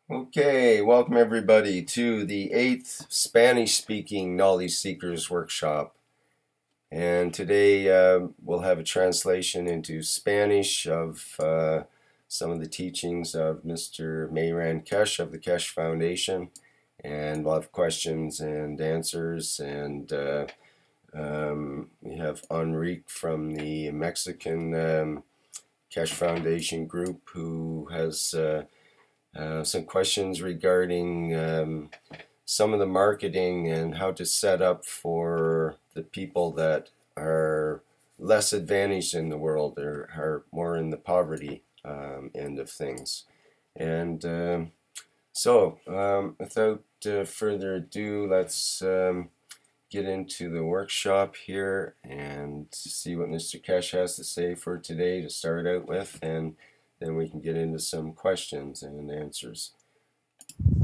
Okay, welcome everybody to the 8th Spanish-speaking Knowledge Seekers Workshop. And today we'll have a translation into Spanish of some of the teachings of Mr. Keshe of the Keshe Foundation. And we'll have questions and answers. And we have Enrique from the Mexican Keshe Foundation group who has some questions regarding some of the marketing and how to set up for the people that are less advantaged in the world or are more in the poverty end of things. And without further ado, let's get into the workshop here and see what Mr. Keshe has to say for today to start out with, and then we can get into some questions and answers.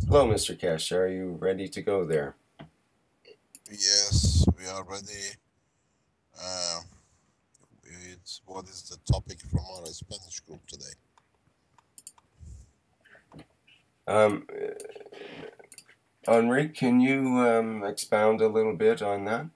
Hello, Mr. Keshe. Are you ready to go there? Yes, we are ready. What is the topic from our Spanish group today? Enrique, can you expound a little bit on that?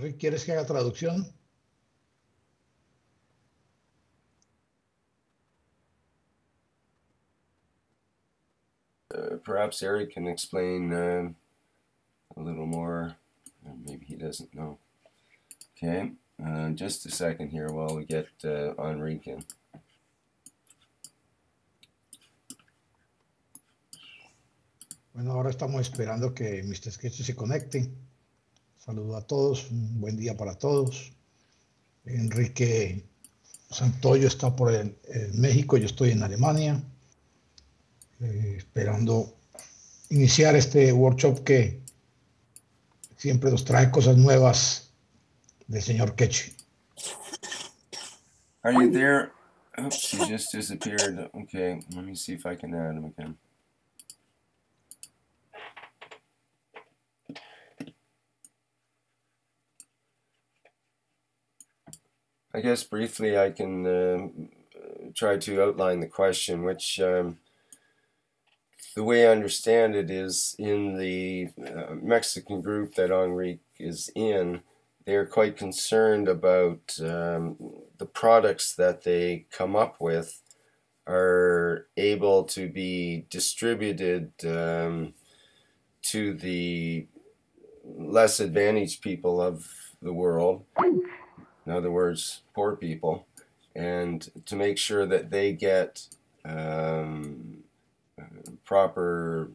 Rick, ¿quieres que haga traducción? Perhaps Eric can explain a little more. Maybe he doesn't know. Okay, just a second here while we get Enrique in. Bueno, ahora estamos esperando que Mr. Keshe se conecte. Saludo a todos, un buen día para todos. Enrique Santoyo está por México, yo estoy en Alemania, esperando iniciar este workshop que siempre nos trae cosas nuevas del señor Keshe. Are you there? Oops, he just disappeared. Okay, let me see if I can add him again. I guess briefly I can try to outline the question, which the way I understand it is in the Mexican group that Enrique is in, they're quite concerned about the products that they come up with are able to be distributed to the less advantaged people of the world. In other words, poor people, and to make sure that they get proper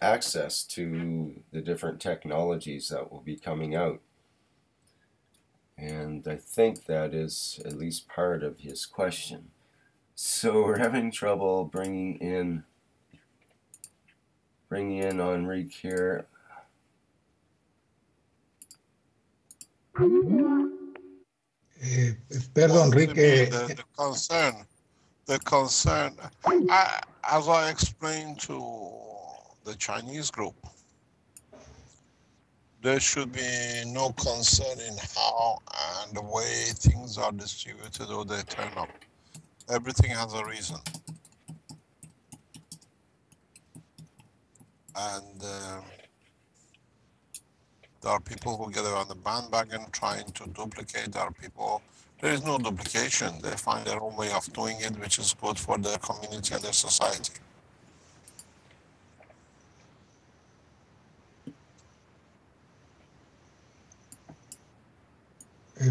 access to the different technologies that will be coming out. And I think that is at least part of his question. So we're having trouble bringing in Enrique here. Perdón, Enrique. The concern, as I explained to the Chinese group, there should be no concern in how and the way things are distributed or they turn up. Everything has a reason. And there are people who get on the bandwagon trying to duplicate. There are people, there is no duplication. They find their own way of doing it, which is good for their community and their society.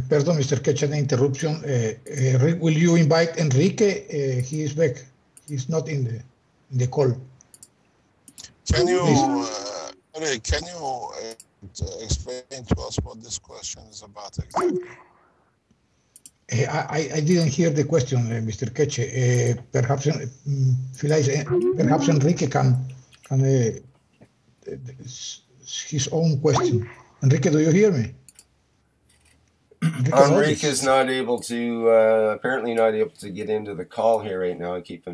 Perdón, Mr. Keshe, the interruption. Will you invite Enrique? He is back. He's not in the call. Can you, can you explain to us what this question is about exactly? I didn't hear the question, Mr. Keshe. Perhaps Enrique can his own question. Enrique, do you hear me? Enrique is not able to, apparently not able to get into the call here right now. I keep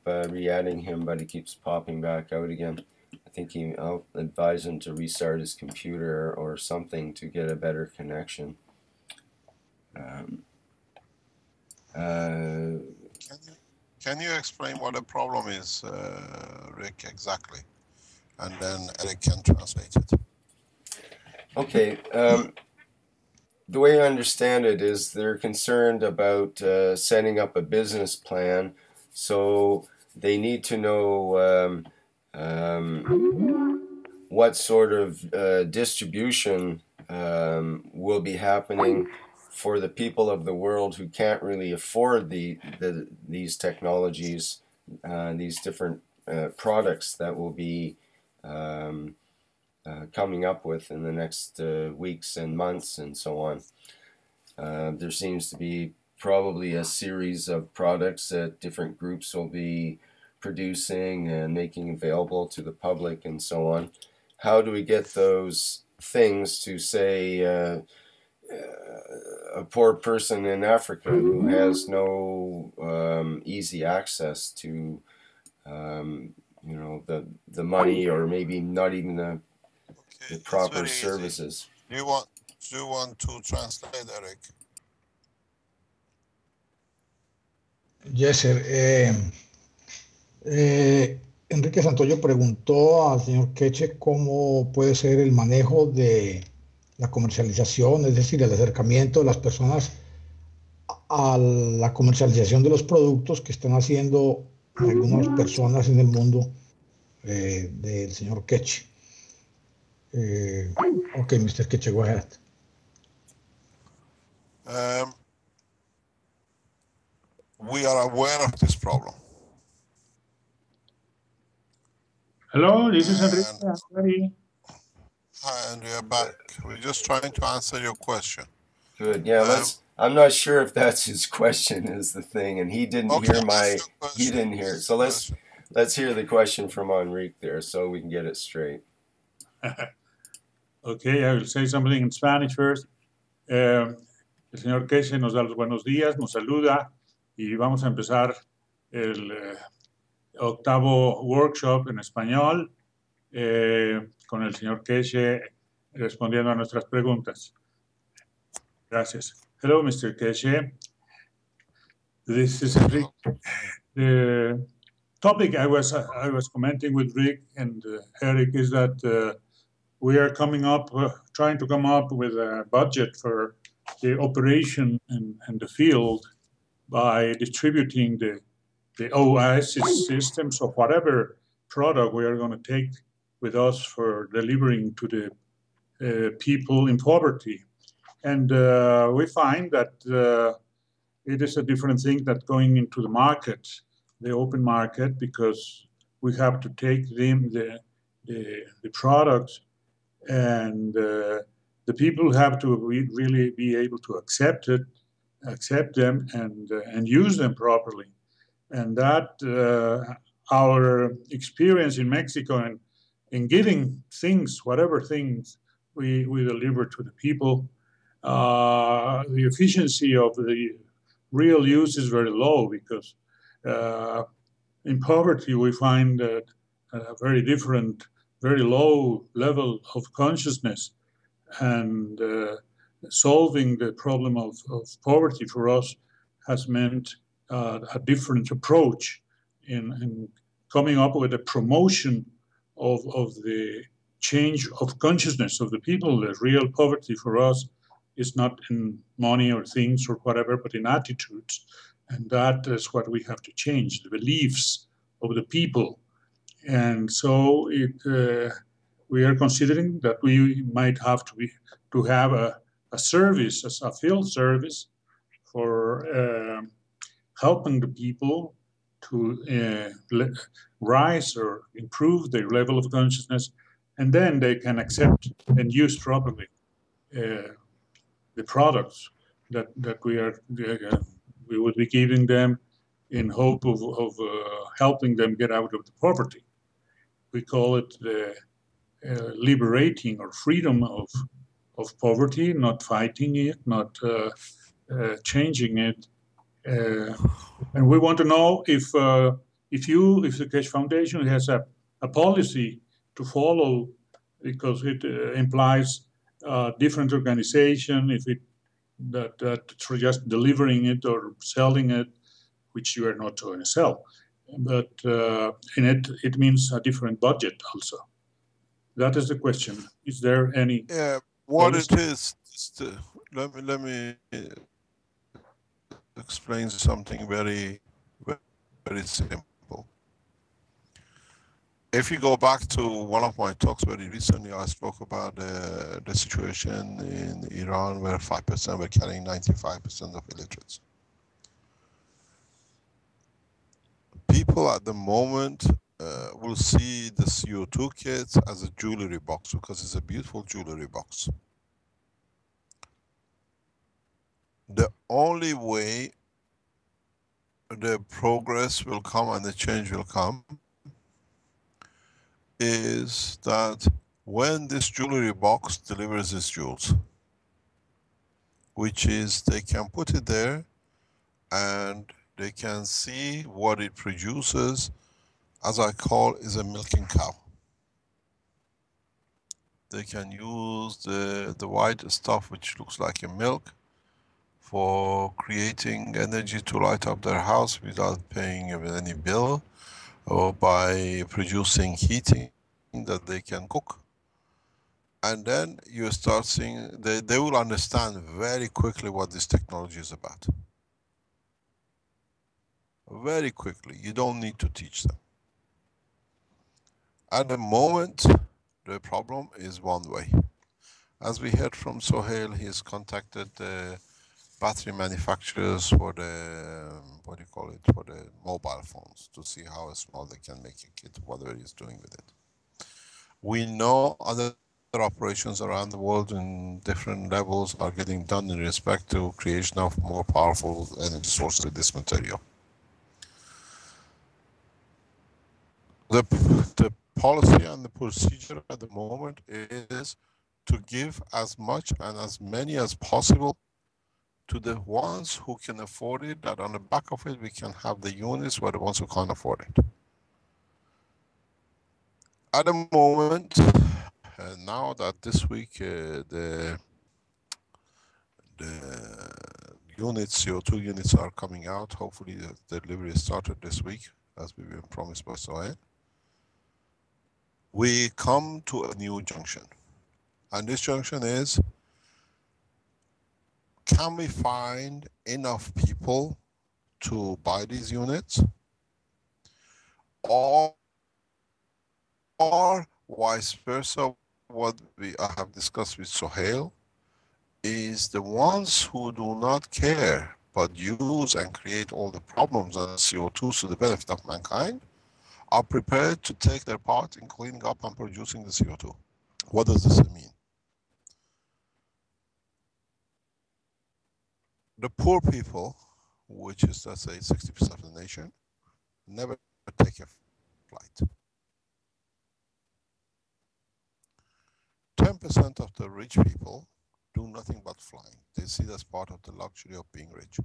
re-adding him, but he keeps popping back out again. I think I'll advise him to restart his computer or something to get a better connection. Can you explain what the problem is, Rick, exactly? And then Eric can translate it. Okay. The way I understand it is they're concerned about setting up a business plan, so they need to know what sort of distribution will be happening for the people of the world who can't really afford these technologies, these different products that will be coming up with in the next weeks and months and so on. There seems to be probably a series of products that different groups will be producing and making available to the public and so on. How do we get those things to, say, a poor person in Africa who has no easy access to, the money, or maybe not even the proper services? Do you want to translate, Eric? Yes, sir. Enrique Santoyo preguntó al señor Keshe cómo puede ser el manejo de la comercialización, es decir, el acercamiento de las personas a la comercialización de los productos que están haciendo algunas personas en el mundo del señor Keshe. Okay, Mr. Keshe, go ahead. We are aware of this problem. Hello, this is Enrique. Hi, and we are back. We're just trying to answer your question. Good. Yeah, I'm not sure if that's his question is the thing, and he didn't hear. So let's hear the question from Enrique there, so we can get it straight. Okay, I will say something in Spanish first. El señor Keshe nos da los buenos días, nos saluda y vamos a empezar el octavo workshop en español con el señor Keshe respondiendo a nuestras preguntas. Gracias. Hello, Mr. Keshe. This is Enrique. The topic I was commenting with Rick and Eric is that we are trying to come up with a budget for the operation and the field by distributing the Oasis systems of whatever product we are going to take with us for delivering to the people in poverty. And we find that it is a different thing than going into the market, the open market, because we have to take the products, and the people have to really be able to accept them, and use them properly. And that our experience in Mexico and in giving things, whatever things we deliver to the people, the efficiency of the real use is very low, because in poverty we find a very different, very low level of consciousness, and solving the problem of poverty for us has meant a different approach in coming up with a promotion of the change of consciousness of the people. The real poverty for us is not in money or things or whatever, but in attitudes. And that is what we have to change, the beliefs of the people. And so we are considering that we might have to have a service, a field service for helping the people to rise or improve their level of consciousness, and then they can accept and use properly the products that we would be giving them in hope of helping them get out of the poverty. We call it the liberating or freedom of poverty, not fighting it, not changing it. And we want to know if the Keshe Foundation has a policy to follow, because it implies different organization, if it that for just delivering it or selling it, which you are not going to sell, but in it means a different budget also. That is the question. Is there any? Yeah, what policy? it is let me explain something very, very simple. If you go back to one of my talks very recently, I spoke about the situation in Iran where 5% were carrying 95% of illiterates. People at the moment will see the CO2 kit as a jewelry box because it's a beautiful jewelry box. The only way the progress will come and the change will come is that when this jewelry box delivers its jewels, which is they can put it there and they can see what it produces, as I call is a milking cow. They can use the white stuff which looks like a milk for creating energy to light up their house without paying any bill, or by producing heating that they can cook. And then you start seeing, they will understand very quickly what this technology is about. Very quickly, you don't need to teach them. At the moment, the problem is one way. As we heard from Sohail, he's contacted the battery manufacturers for the, what do you call it, for the mobile phones to see how small they can make a kit, whatever he's doing with it. We know other operations around the world in different levels are getting done in respect to creation of more powerful energy sources with this material. The policy and the procedure at the moment is to give as much and as many as possible to the ones who can afford it, that on the back of it we can have the units for the ones who can't afford it. At the moment, now that this week the units, CO2 units are coming out, hopefully the delivery started this week as we've been promised by Sohail. We come to a new junction, and this junction is, can we find enough people to buy these units, or vice versa? What I have discussed with Sohail is the ones who do not care but use and create all the problems and CO2 to the benefit of mankind are prepared to take their part in cleaning up and producing the CO2. What does this mean? The poor people, which is, let's say, 60% of the nation, never take a flight. 10% of the rich people do nothing but flying. They see it as part of the luxury of being rich.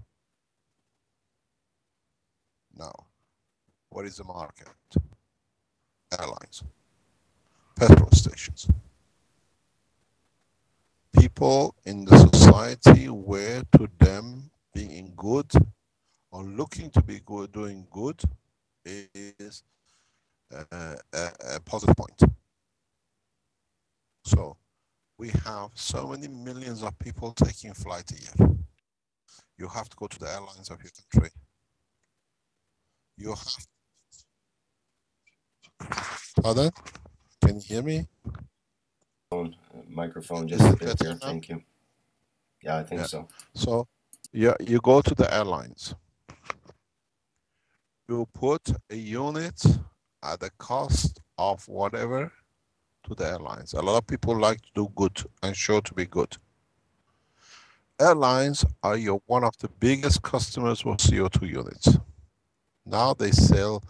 Now, what is the market? Airlines, petrol stations. People in the society where to them being good or looking to be good, doing good is a positive point. So we have so many millions of people taking flight a year. You have to go to the airlines of your country. You have. Pardon? Can you hear me? Microphone Is just a it bit better here. now? Thank you. Yeah, I think so. So, yeah, you go to the airlines. You put a unit at the cost of whatever to the airlines. A lot of people like to do good and show to be good. Airlines are one of the biggest customers for CO2 units. Now they sell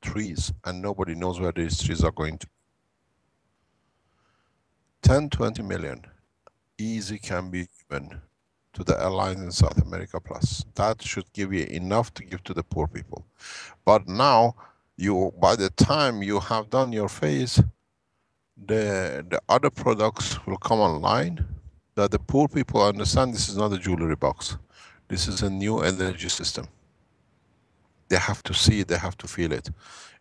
trees and nobody knows where these trees are going to. 10, 20 million. easy can be given to the airlines in South America Plus. That should give you enough to give to the poor people. But now, by the time you have done your phase, the other products will come online that the poor people understand this is not a jewelry box. This is a new energy system. They have to see it, they have to feel it.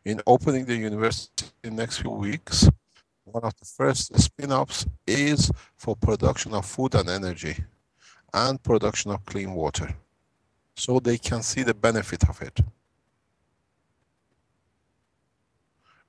In opening the university in the next few weeks, one of the first spin-offs is for production of food and energy and production of clean water. So they can see the benefit of it.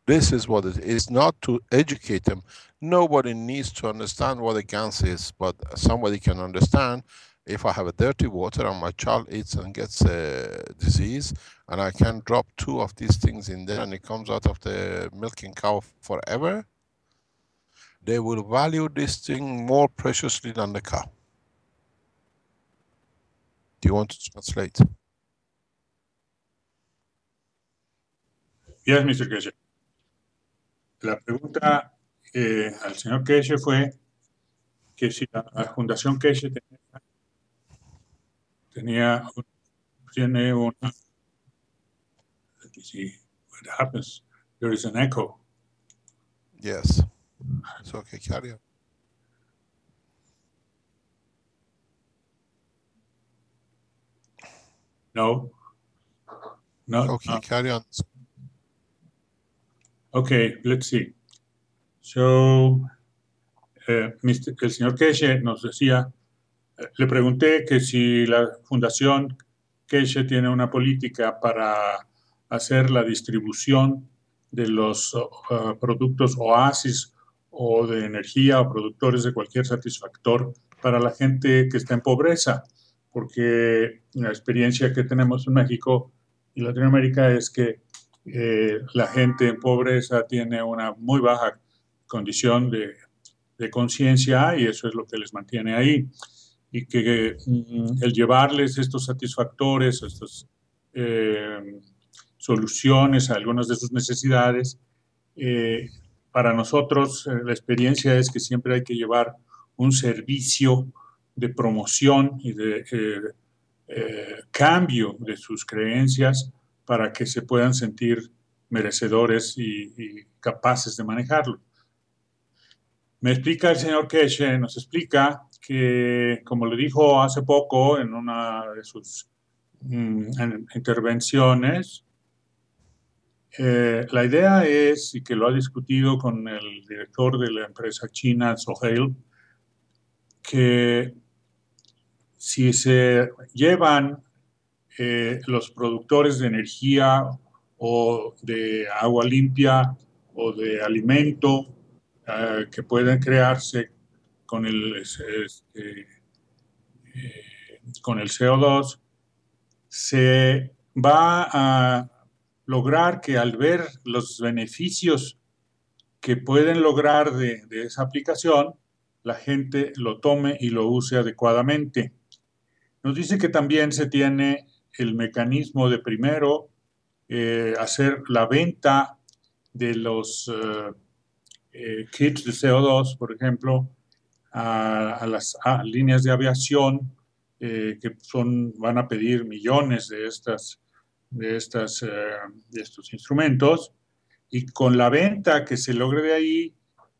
This is what it is, not to educate them. Nobody needs to understand what a GANS is, but somebody can understand. If I have a dirty water and my child eats and gets a disease, and I can drop 2 of these things in there and it comes out of the milking cow forever, they will value this thing more preciously than the cow. Do you want to translate? Yes, Mr. Keshe. La pregunta al señor Keshe fue que si la Fundación Keshe tiene una... Let me see what happens. There is an echo. Yes. It's okay, carry on. No. No. Okay, No. carry on. Okay, let's see. So, el señor Keshe nos decía, le pregunté que si la Fundación Keshe tiene una política para hacer la distribución de los productos Oasis o de energía o productores de cualquier satisfactor para la gente que está en pobreza, porque la experiencia que tenemos en México y Latinoamérica es que la gente en pobreza tiene una muy baja condición de conciencia y eso es lo que les mantiene ahí. Y que el llevarles estos satisfactores, estas soluciones a algunas de sus necesidades, para nosotros la experiencia es que siempre hay que llevar un servicio de promoción y de cambio de sus creencias para que se puedan sentir merecedores y capaces de manejarlo. Me explica el señor Keshe, nos explica que, como le dijo hace poco en una de sus intervenciones, la idea es, y que lo ha discutido con el director de la empresa china, Sohail, que si se llevan los productores de energía o de agua limpia o de alimento que pueden crearse con el CO2, se va a lograr que al ver los beneficios que pueden lograr de esa aplicación, la gente lo tome y lo use adecuadamente. Nos dice que también se tiene el mecanismo de primero hacer la venta de los kits de CO2, por ejemplo, a las líneas de aviación que van a pedir millones de estos instrumentos, y con la venta que se logre de ahí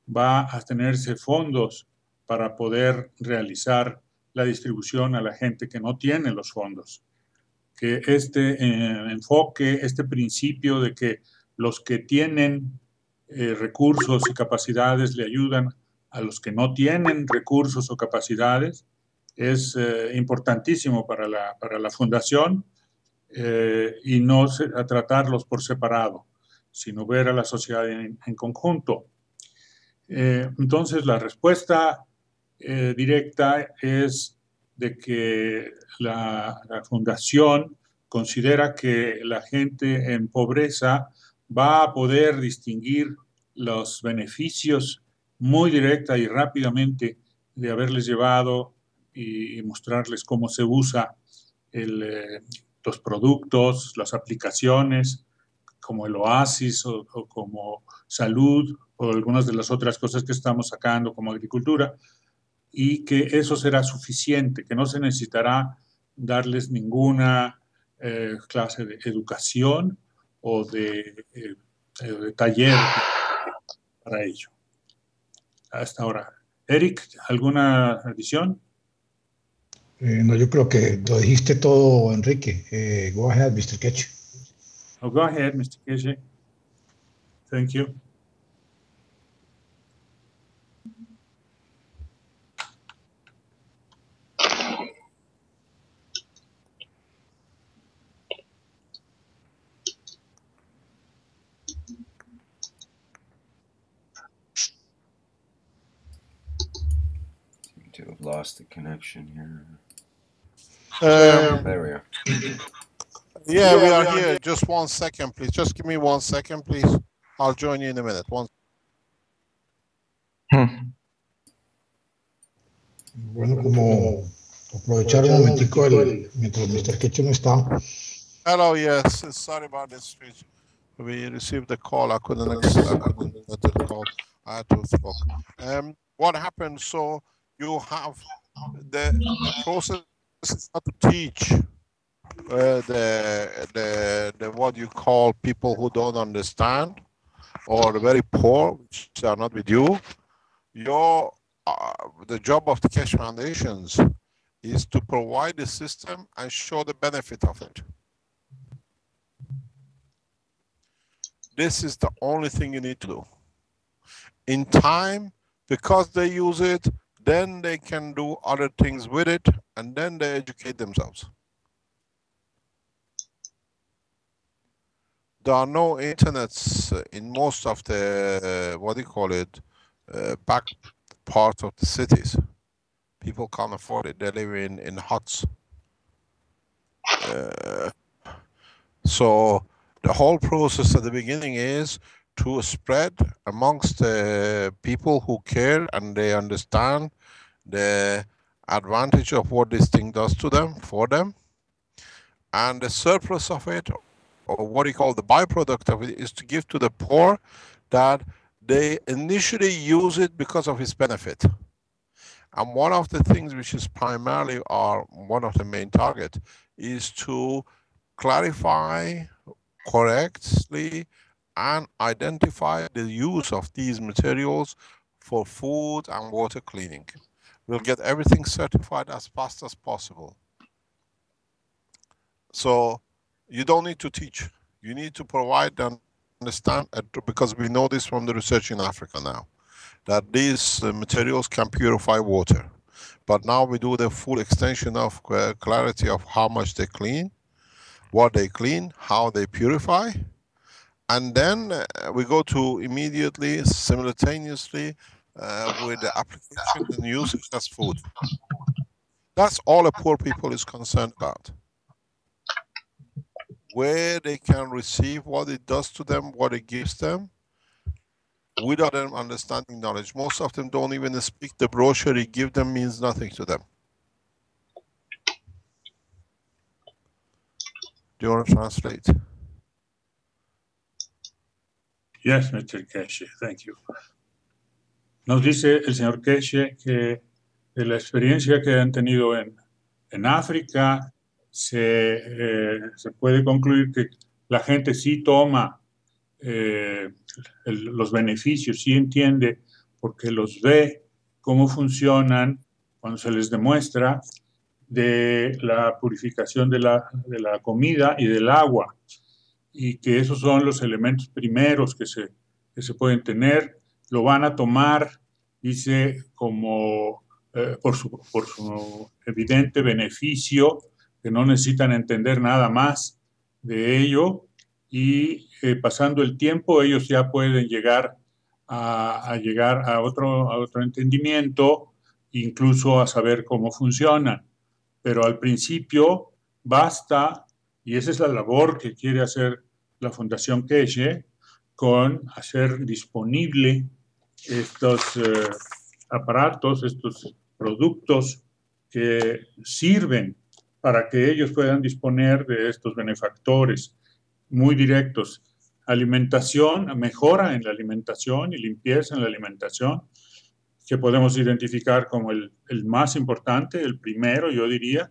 va a tenerse fondos para poder realizar la distribución a la gente que no tiene los fondos. Que este enfoque, este principio de que los que tienen recursos y capacidades le ayudan a los que no tienen recursos o capacidades, es importantísimo para la fundación y no a tratarlos por separado, sino ver a la sociedad en conjunto. Entonces, la respuesta directa es de que la fundación considera que la gente en pobreza va a poder distinguir los beneficios muy directa y rápidamente de haberles llevado y mostrarles cómo se usa los productos, las aplicaciones, como el Oasis o como salud o algunas de las otras cosas que estamos sacando como agricultura, y que eso será suficiente, que no se necesitará darles ninguna clase de educación o de taller para ello. Hasta ahora. Eric, ¿alguna adición? No, yo creo que lo dijiste todo, Enrique. Go ahead, Mr. Keshe. Oh, go ahead, Mr. Keshe. Thank you. Seem to have lost the connection here. There There we are. Yeah, we are here. Just 1 second, please. Just give me 1 second, please. I'll join you in a minute. Bueno, como aprovechar un momentico mientras Mr. Keshe no está. Hello, yes. Sorry about this. We received a call. I couldn't let the call. I had to talk. What happened? So you have the process is not to teach the what you call people who don't understand or very poor, which are not with you. Your the job of the Keshe Foundations is to provide the system and show the benefit of it. This is the only thing you need to do. In time, because they use it, then they can do other things with it, and then they educate themselves. There are no internets in most of the, what do you call it, back part of the cities. People can't afford it. They live in huts. So the whole process at the beginning is to spread amongst the people who care and they understand the advantage of what this thing does to them, for them. And the surplus of it, or what you call the byproduct of it, is to give to the poor that they initially use it because of its benefit. And one of the things which is primarily one of the main target is to clarify correctly and identify the use of these materials for food and water cleaning. We'll get everything certified as fast as possible. So you don't need to teach. You need to provide and understand, because we know this from the research in Africa now, that these materials can purify water. But now we do the full extension of clarity of how much they clean, what they clean, how they purify. And then we go to immediately, simultaneously, with the application and usage as food. That's all the poor people is concerned about. Where they can receive what it does to them, what it gives them, without them understanding knowledge. Most of them don't even speak. The brochure you give them means nothing to them. Do you want to translate? Yes, Mr. Keshe, thank you. Nos dice el señor Keshe que de la experiencia que han tenido en África se puede concluir que la gente sí toma los beneficios, sí entiende porque los ve cómo funcionan cuando se les demuestra de la purificación de la comida y del agua, y que esos son los elementos primeros que se pueden tener. Lo van a tomar, dice, como por su evidente beneficio, que no necesitan entender nada más de ello, y pasando el tiempo ellos ya pueden llegar a otro entendimiento, incluso a saber cómo funcionan. Pero al principio basta, y esa es la labor que quiere hacer la Fundación Keshe, con hacer disponible estos aparatos, estos productos que sirven para que ellos puedan disponer de estos benefactores muy directos. Alimentación, mejora en la alimentación y limpieza en la alimentación, que podemos identificar como el más importante, el primero, yo diría,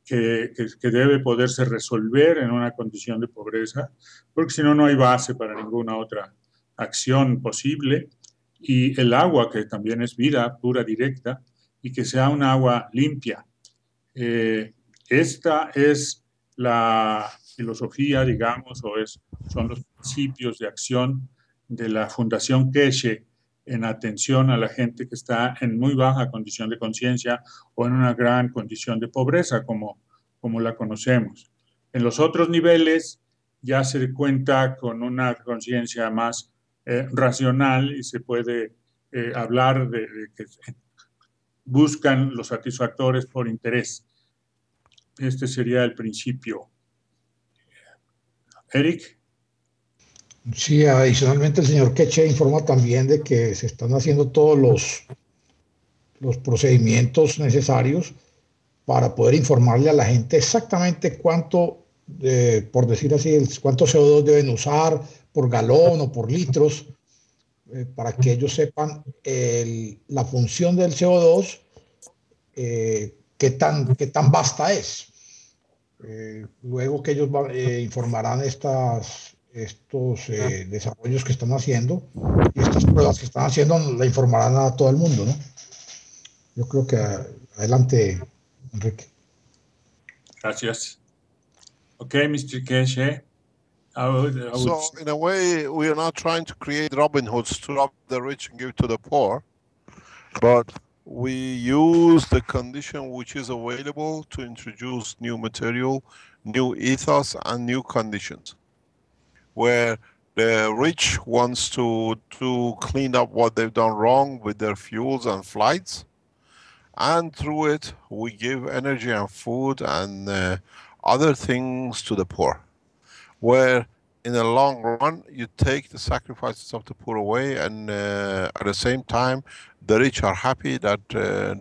que debe poderse resolver en una condición de pobreza, porque si no, no hay base para ninguna otra acción posible. Y el agua, que también es vida pura, directa, y que sea un agua limpia. Esta es la filosofía, digamos, son los principios de acción de la Fundación Keshe en atención a la gente que está en muy baja condición de conciencia o en una gran condición de pobreza, como la conocemos. En los otros niveles ya se cuenta con una conciencia más racional y se puede hablar de que buscan los satisfactores por interés. Este sería el principio. Eric. Sí, adicionalmente el señor Keshe informa también de que se están haciendo todos los procedimientos necesarios para poder informarle a la gente exactamente cuánto, por decir así, cuánto CO2 deben usar por galón o por litros, para que ellos sepan la función del CO2, qué tan vasta es. Luego que ellos informarán estos desarrollos que están haciendo y estas pruebas que están haciendo, la informarán a todo el mundo, ¿no? Yo creo que adelante, Enrique. Gracias. Okay, Mr. Keshe. So, in a way, we are not trying to create Robin Hoods to rob the rich and give to the poor, but we use the condition which is available to introduce new material, new ethos, and new conditions. Where the rich wants to clean up what they've done wrong with their fuels and flights, and through it we give energy and food and other things to the poor. Where in the long run you take the sacrifices of the poor away, and at the same time the rich are happy that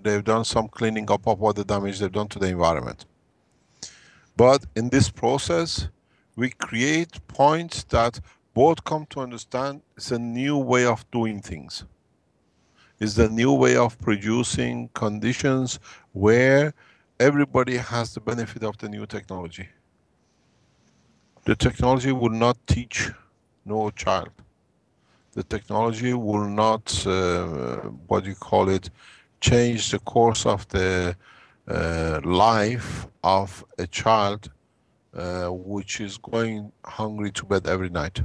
they've done some cleaning up of what the damage they've done to the environment. But in this process we create points that both come to understand it's a new way of doing things. It's the new way of producing conditions where everybody has the benefit of the new technology. The technology will not teach no child. The technology will not, change the course of the life of a child which is going hungry to bed every night.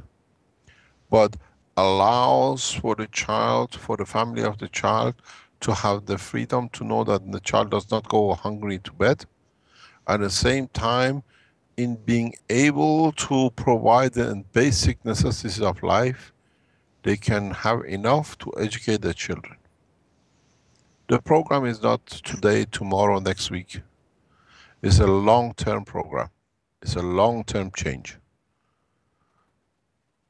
But allows for the child, for the family of the child, to have the freedom to know that the child does not go hungry to bed. At the same time, in being able to provide the basic necessities of life, they can have enough to educate their children. The program is not today, tomorrow, next week. It's a long-term program. It's a long-term change.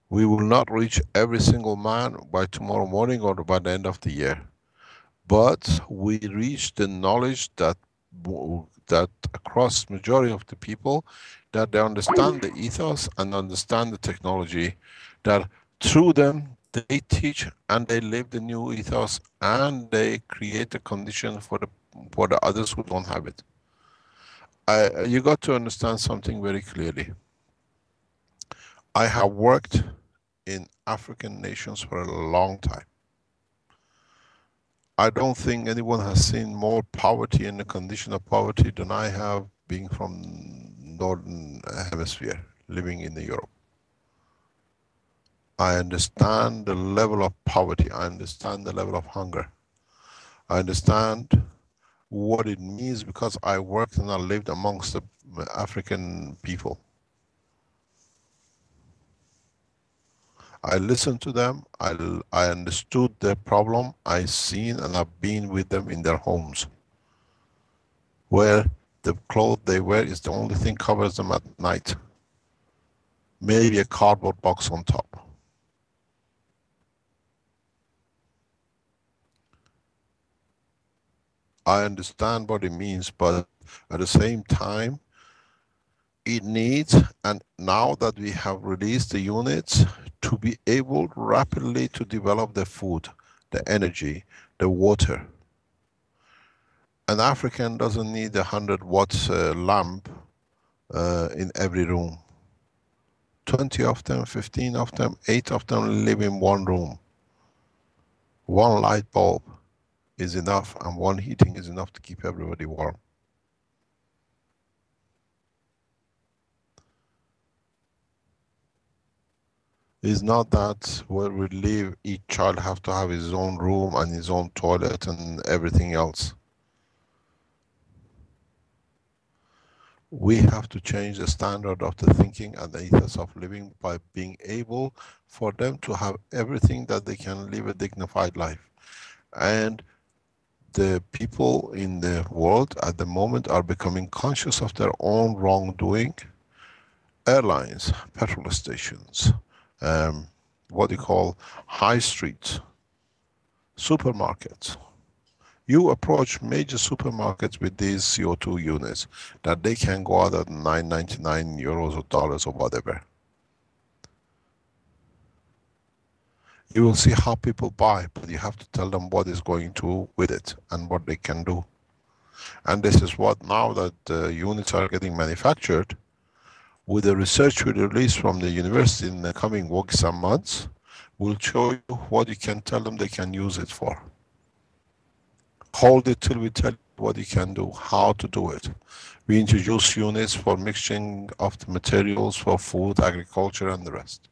We will not reach every single man by tomorrow morning or by the end of the year. But we reach the knowledge that across majority of the people, that they understand the ethos and understand the technology, that through them they teach and they live the new ethos and they create a condition for the others who don't have it. You got to understand something very clearly. I have worked in African nations for a long time. I don't think anyone has seen more poverty and the condition of poverty than I have, being from Northern Hemisphere, living in Europe. I understand the level of poverty. I understand the level of hunger. I understand what it means because I worked and I lived amongst the African people. I listened to them, I understood their problem, I seen and I've been with them in their homes, where the clothes they wear is the only thing covers them at night. Maybe a cardboard box on top. I understand what it means, but at the same time, it needs, and now that we have released the units, to be able rapidly to develop the food, the energy, the water. An African doesn't need 100 watts lamp in every room. 20 of them, 15 of them, 8 of them live in one room. One light bulb is enough, and one heating is enough to keep everybody warm. It's not that where we live, each child have to have his own room and his own toilet and everything else. We have to change the standard of the thinking and the ethos of living by being able for them to have everything that they can live a dignified life. And the people in the world at the moment are becoming conscious of their own wrongdoing. Airlines, petrol stations, what you call high streets, supermarkets. You approach major supermarkets with these CO2 units that they can go out at 9.99 euros or dollars or whatever. You will see how people buy, but you have to tell them what is going to with it and what they can do. And this is what, now that the units are getting manufactured, with the research we release from the university in the coming weeks and months, we'll show you what you can tell them they can use it for. Hold it till we tell you what you can do, how to do it. We introduce units for mixing of the materials for food, agriculture, and the rest.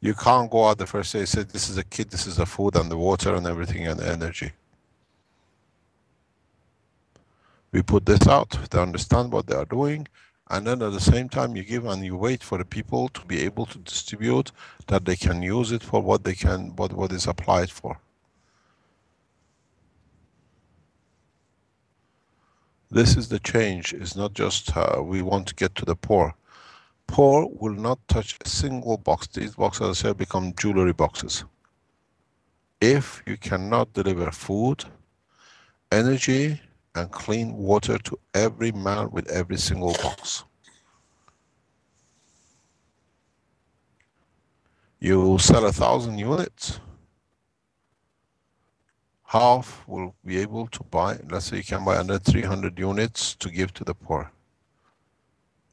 You can't go out the first day and say, this is a kit, this is the food and the water and everything and the energy. We put this out, they understand what they are doing, and then at the same time you give and you wait for the people to be able to distribute, that they can use it for what they can, what is applied for. This is the change. It's not just we want to get to the poor. Poor will not touch a single box. These boxes, as I said, become jewelry boxes. If you cannot deliver food, energy, and clean water to every man with every single box. You sell 1,000 units. Half will be able to buy, let's say you can buy under 300 units to give to the poor.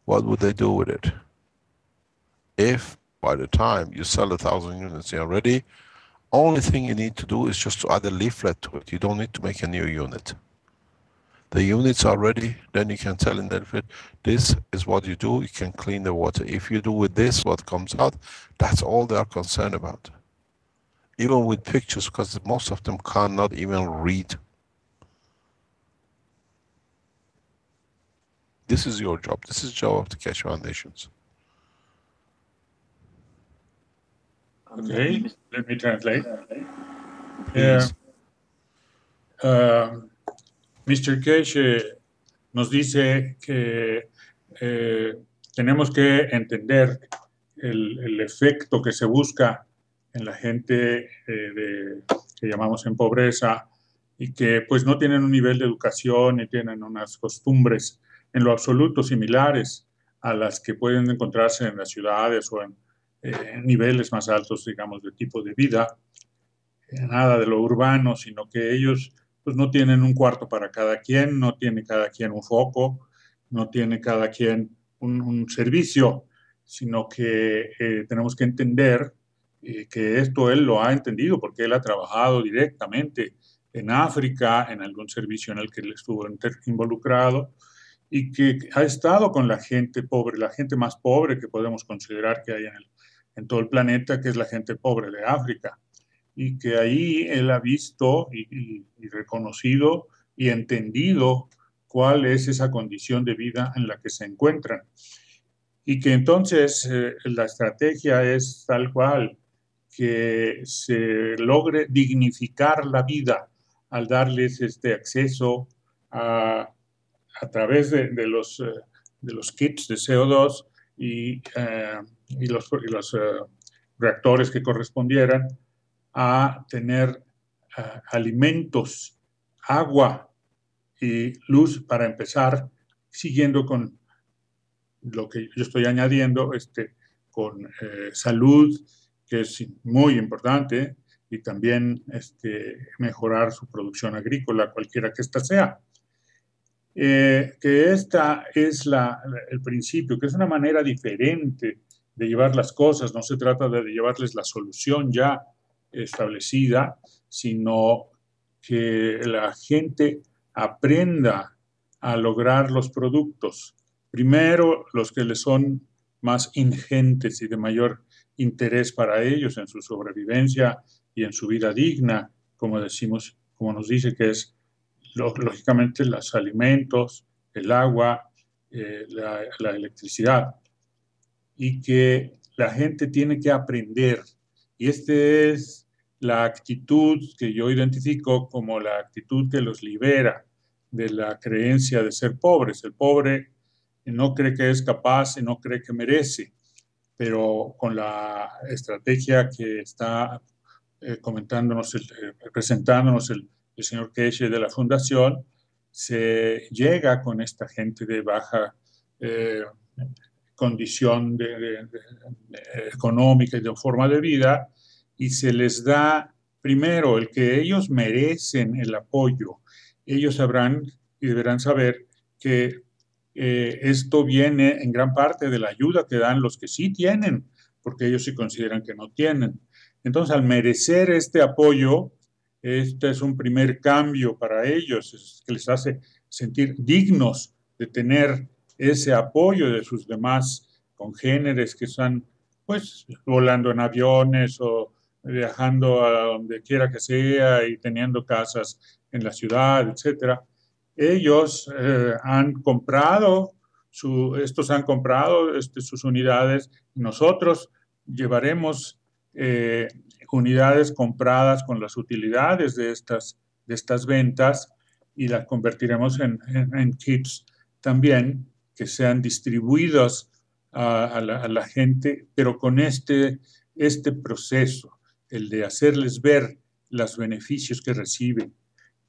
What would they do with it? If by the time you sell 1,000 units you're ready, only thing you need to do is just to add a leaflet to it. You don't need to make a new unit. The units are ready, then you can tell in the leaflet, this is what you do, you can clean the water. If you do with this, what comes out, that's all they are concerned about. Even with pictures, because most of them cannot even read. This is your job. This is the job of the Keshe Foundations. Okay, let me translate. Please. Mr. Keshe nos dice que tenemos que entender el efecto que se busca en la gente que llamamos en pobreza y que pues no tienen un nivel de educación ni tienen unas costumbres en lo absoluto similares a las que pueden encontrarse en las ciudades o en niveles más altos, digamos, de tipo de vida. Nada de lo urbano, sino que ellos pues no tienen un cuarto para cada quien, no tiene cada quien un foco, no tiene cada quien un servicio, sino que tenemos que entender que esto él lo ha entendido porque él ha trabajado directamente en África, en algún servicio en el que él estuvo involucrado y que ha estado con la gente pobre, la gente más pobre que podemos considerar que hay en todo el planeta, que es la gente pobre de África. Y que ahí él ha visto y reconocido y entendido cuál es esa condición de vida en la que se encuentran. Y que entonces la estrategia es tal cual, que se logre dignificar la vida al darles este acceso a través de los kits de CO2 y los reactores que correspondieran, a tener alimentos, agua y luz para empezar, siguiendo con lo que yo estoy añadiendo, con salud, que es muy importante, y también mejorar su producción agrícola, cualquiera que ésta sea. Que esta es el principio, que es una manera diferente de llevar las cosas. No se trata de llevarles la solución ya establecida, sino que la gente aprenda a lograr los productos. Primero, los que les son más ingentes y de mayor interés para ellos en su sobrevivencia y en su vida digna, como decimos, como nos dice que es lógicamente los alimentos, el agua, la electricidad, y que la gente tiene que aprender. Y esta es la actitud que yo identifico como la actitud que los libera de la creencia de ser pobres. El pobre no cree que es capaz y no cree que merece, pero con la estrategia que está comentándonos, presentándonos el señor Keshe de la Fundación, se llega con esta gente de baja condición económica y de forma de vida, y se les da primero el que ellos merecen el apoyo. Ellos sabrán y deberán saber que esto viene en gran parte de la ayuda que dan los que sí tienen, porque ellos sí consideran que no tienen. Entonces, al merecer este apoyo, este es un primer cambio para ellos, que les hace sentir dignos de tener ese apoyo de sus demás congéneres que están, pues, volando en aviones o viajando a donde quiera que sea y teniendo casas en la ciudad, etcétera. Ellos han comprado, estos han comprado sus unidades. Nosotros llevaremos unidades compradas con las utilidades de estas ventas y las convertiremos en kits también que sean distribuidos a la gente, pero con este proceso, el de hacerles ver los beneficios que reciben.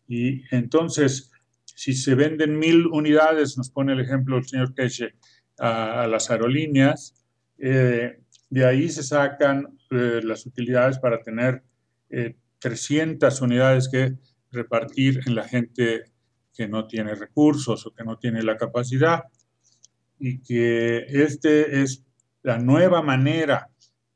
Y entonces, si se venden 1000 unidades, nos pone el ejemplo el señor Keshe, a las aerolíneas, de ahí se sacan las utilidades para tener 300 unidades que repartir en la gente que no tiene recursos o que no tiene la capacidad, y que es la nueva manera,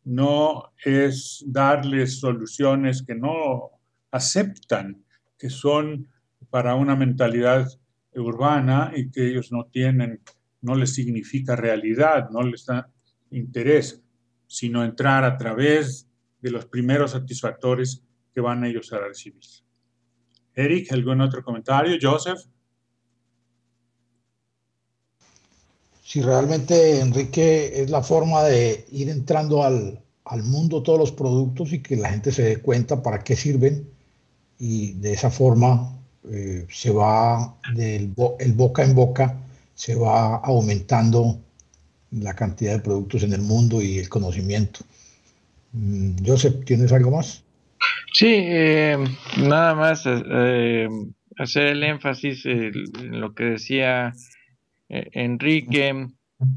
no es darles soluciones que no aceptan, que son para una mentalidad urbana y que ellos no tienen, no les significa realidad, no les da interés, sino entrar a través de los primeros satisfactores que van ellos a recibir. Eric, ¿algún otro comentario? Joseph. Si realmente, Enrique, es la forma de ir entrando al mundo todos los productos y que la gente se dé cuenta para qué sirven, y de esa forma se va el boca en boca, se va aumentando la cantidad de productos en el mundo y el conocimiento. Joseph, ¿tienes algo más? Sí, nada más hacer el énfasis en lo que decía Enrique.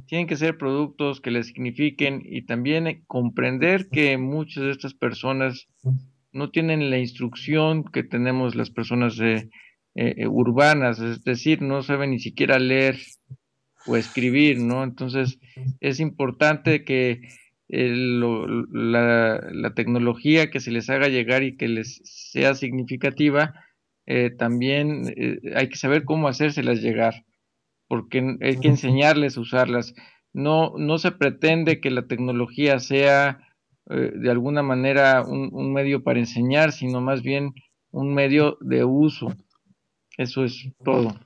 Tienen que ser productos que les signifiquen, y también comprender que muchas de estas personas no tienen la instrucción que tenemos las personas urbanas, es decir, no saben ni siquiera leer o escribir, ¿no? Entonces, es importante que la tecnología que se les haga llegar y que les sea significativa, también hay que saber cómo hacérselas llegar, porque hay que enseñarles a usarlas. No se pretende que la tecnología sea de alguna manera un medio para enseñar, sino más bien un medio de uso. Eso es todo.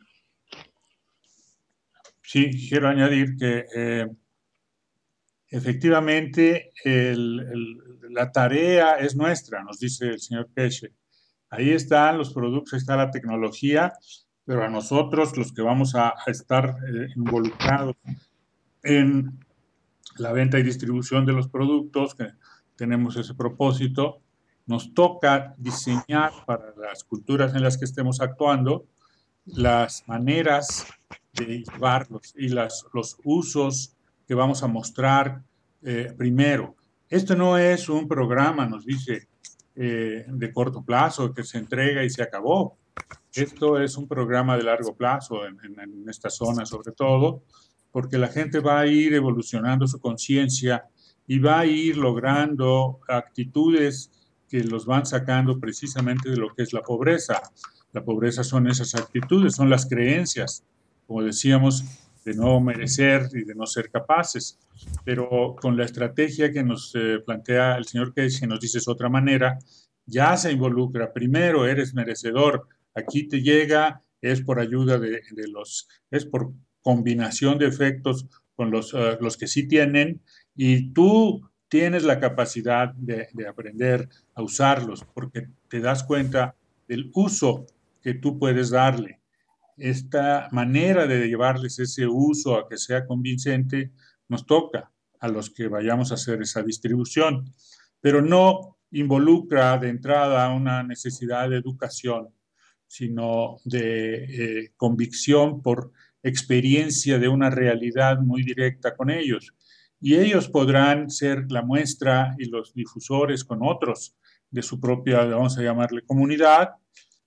Sí, quiero añadir que efectivamente la tarea es nuestra, nos dice el señor Keshe. Ahí están los productos, ahí está la tecnología, pero a nosotros, los que vamos a estar involucrados en la venta y distribución de los productos, que tenemos ese propósito, nos toca diseñar para las culturas en las que estemos actuando las maneras de llevarlos y los usos que vamos a mostrar primero. Esto no es un programa, nos dice de corto plazo que se entrega y se acabó. Esto es un programa de largo plazo en esta zona, sobre todo, porque la gente va a ir evolucionando su conciencia y va a ir logrando actitudes que los van sacando precisamente de lo que es la pobreza. La pobreza son esas actitudes, son las creencias, como decíamos, de no merecer y de no ser capaces. Pero con la estrategia que nos plantea el señor Keshe, nos dices otra manera, ya se involucra. Primero eres merecedor. Aquí te llega, es por ayuda es por combinación de efectos con los que sí tienen, y tú tienes la capacidad de aprender a usarlos porque te das cuenta del uso que tú puedes darle. Esta manera de llevarles ese uso a que sea convincente nos toca a los que vayamos a hacer esa distribución, pero no involucra de entrada una necesidad de educación, sino de convicción por experiencia de una realidad muy directa con ellos. Y ellos podrán ser la muestra y los difusores con otros de su propia, vamos a llamarle, comunidad,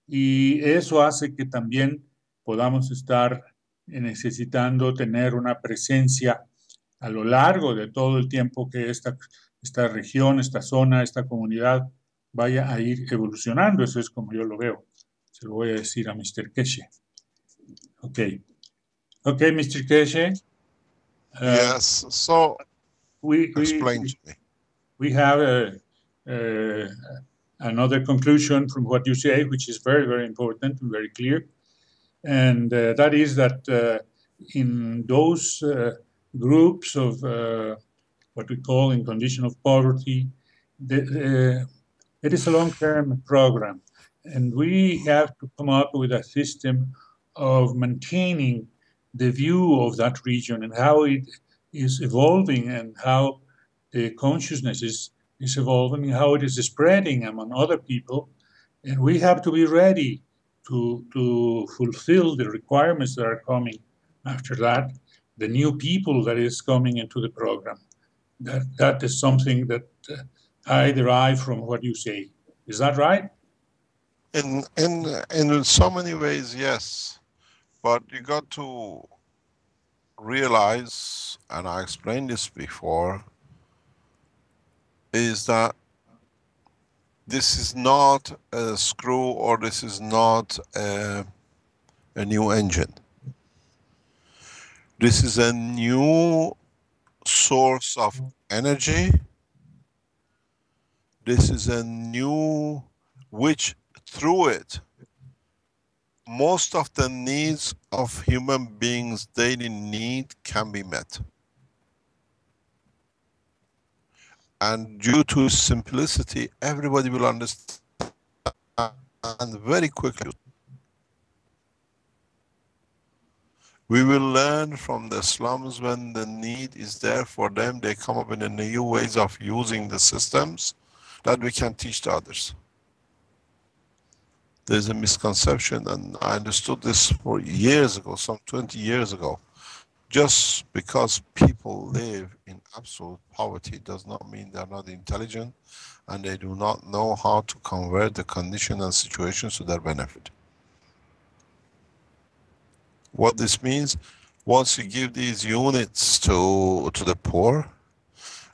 y eso hace que también podamos estar necesitando tener una presencia a lo largo de todo el tiempo que esta región, esta zona, esta comunidad vaya a ir evolucionando. Eso es como yo lo veo. Se lo voy a decir a Mr. Keshe. Ok. Ok, Mr. Keshe. Yes, so explain to me. We have another conclusion from what you say, which is very, very important and very clear. And that is that in those groups of what we call in condition of poverty, it is a long-term program. And we have to come up with a system of maintaining the view of that region and how it is evolving and how the consciousness is evolving and how it is spreading among other people. And we have to be ready to fulfill the requirements that are coming after that, the new people that is coming into the program. That is something that I derive from what you say. Is that right? In so many ways, yes. But you got to realize, and I explained this before, is that this is not a screw or this is not a new engine. This is a new source of energy. This is a new, which through it, most of the needs of human beings' daily need can be met. And due to its simplicity, everybody will understand very quickly. We will learn from the slums when the need is there for them, they come up with new ways of using the systems that we can teach to others. There's a misconception, and I understood this for years ago, some 20 years ago. Just because people live in absolute poverty does not mean they're not intelligent and they do not know how to convert the condition and situations to their benefit. What this means, once you give these units to the poor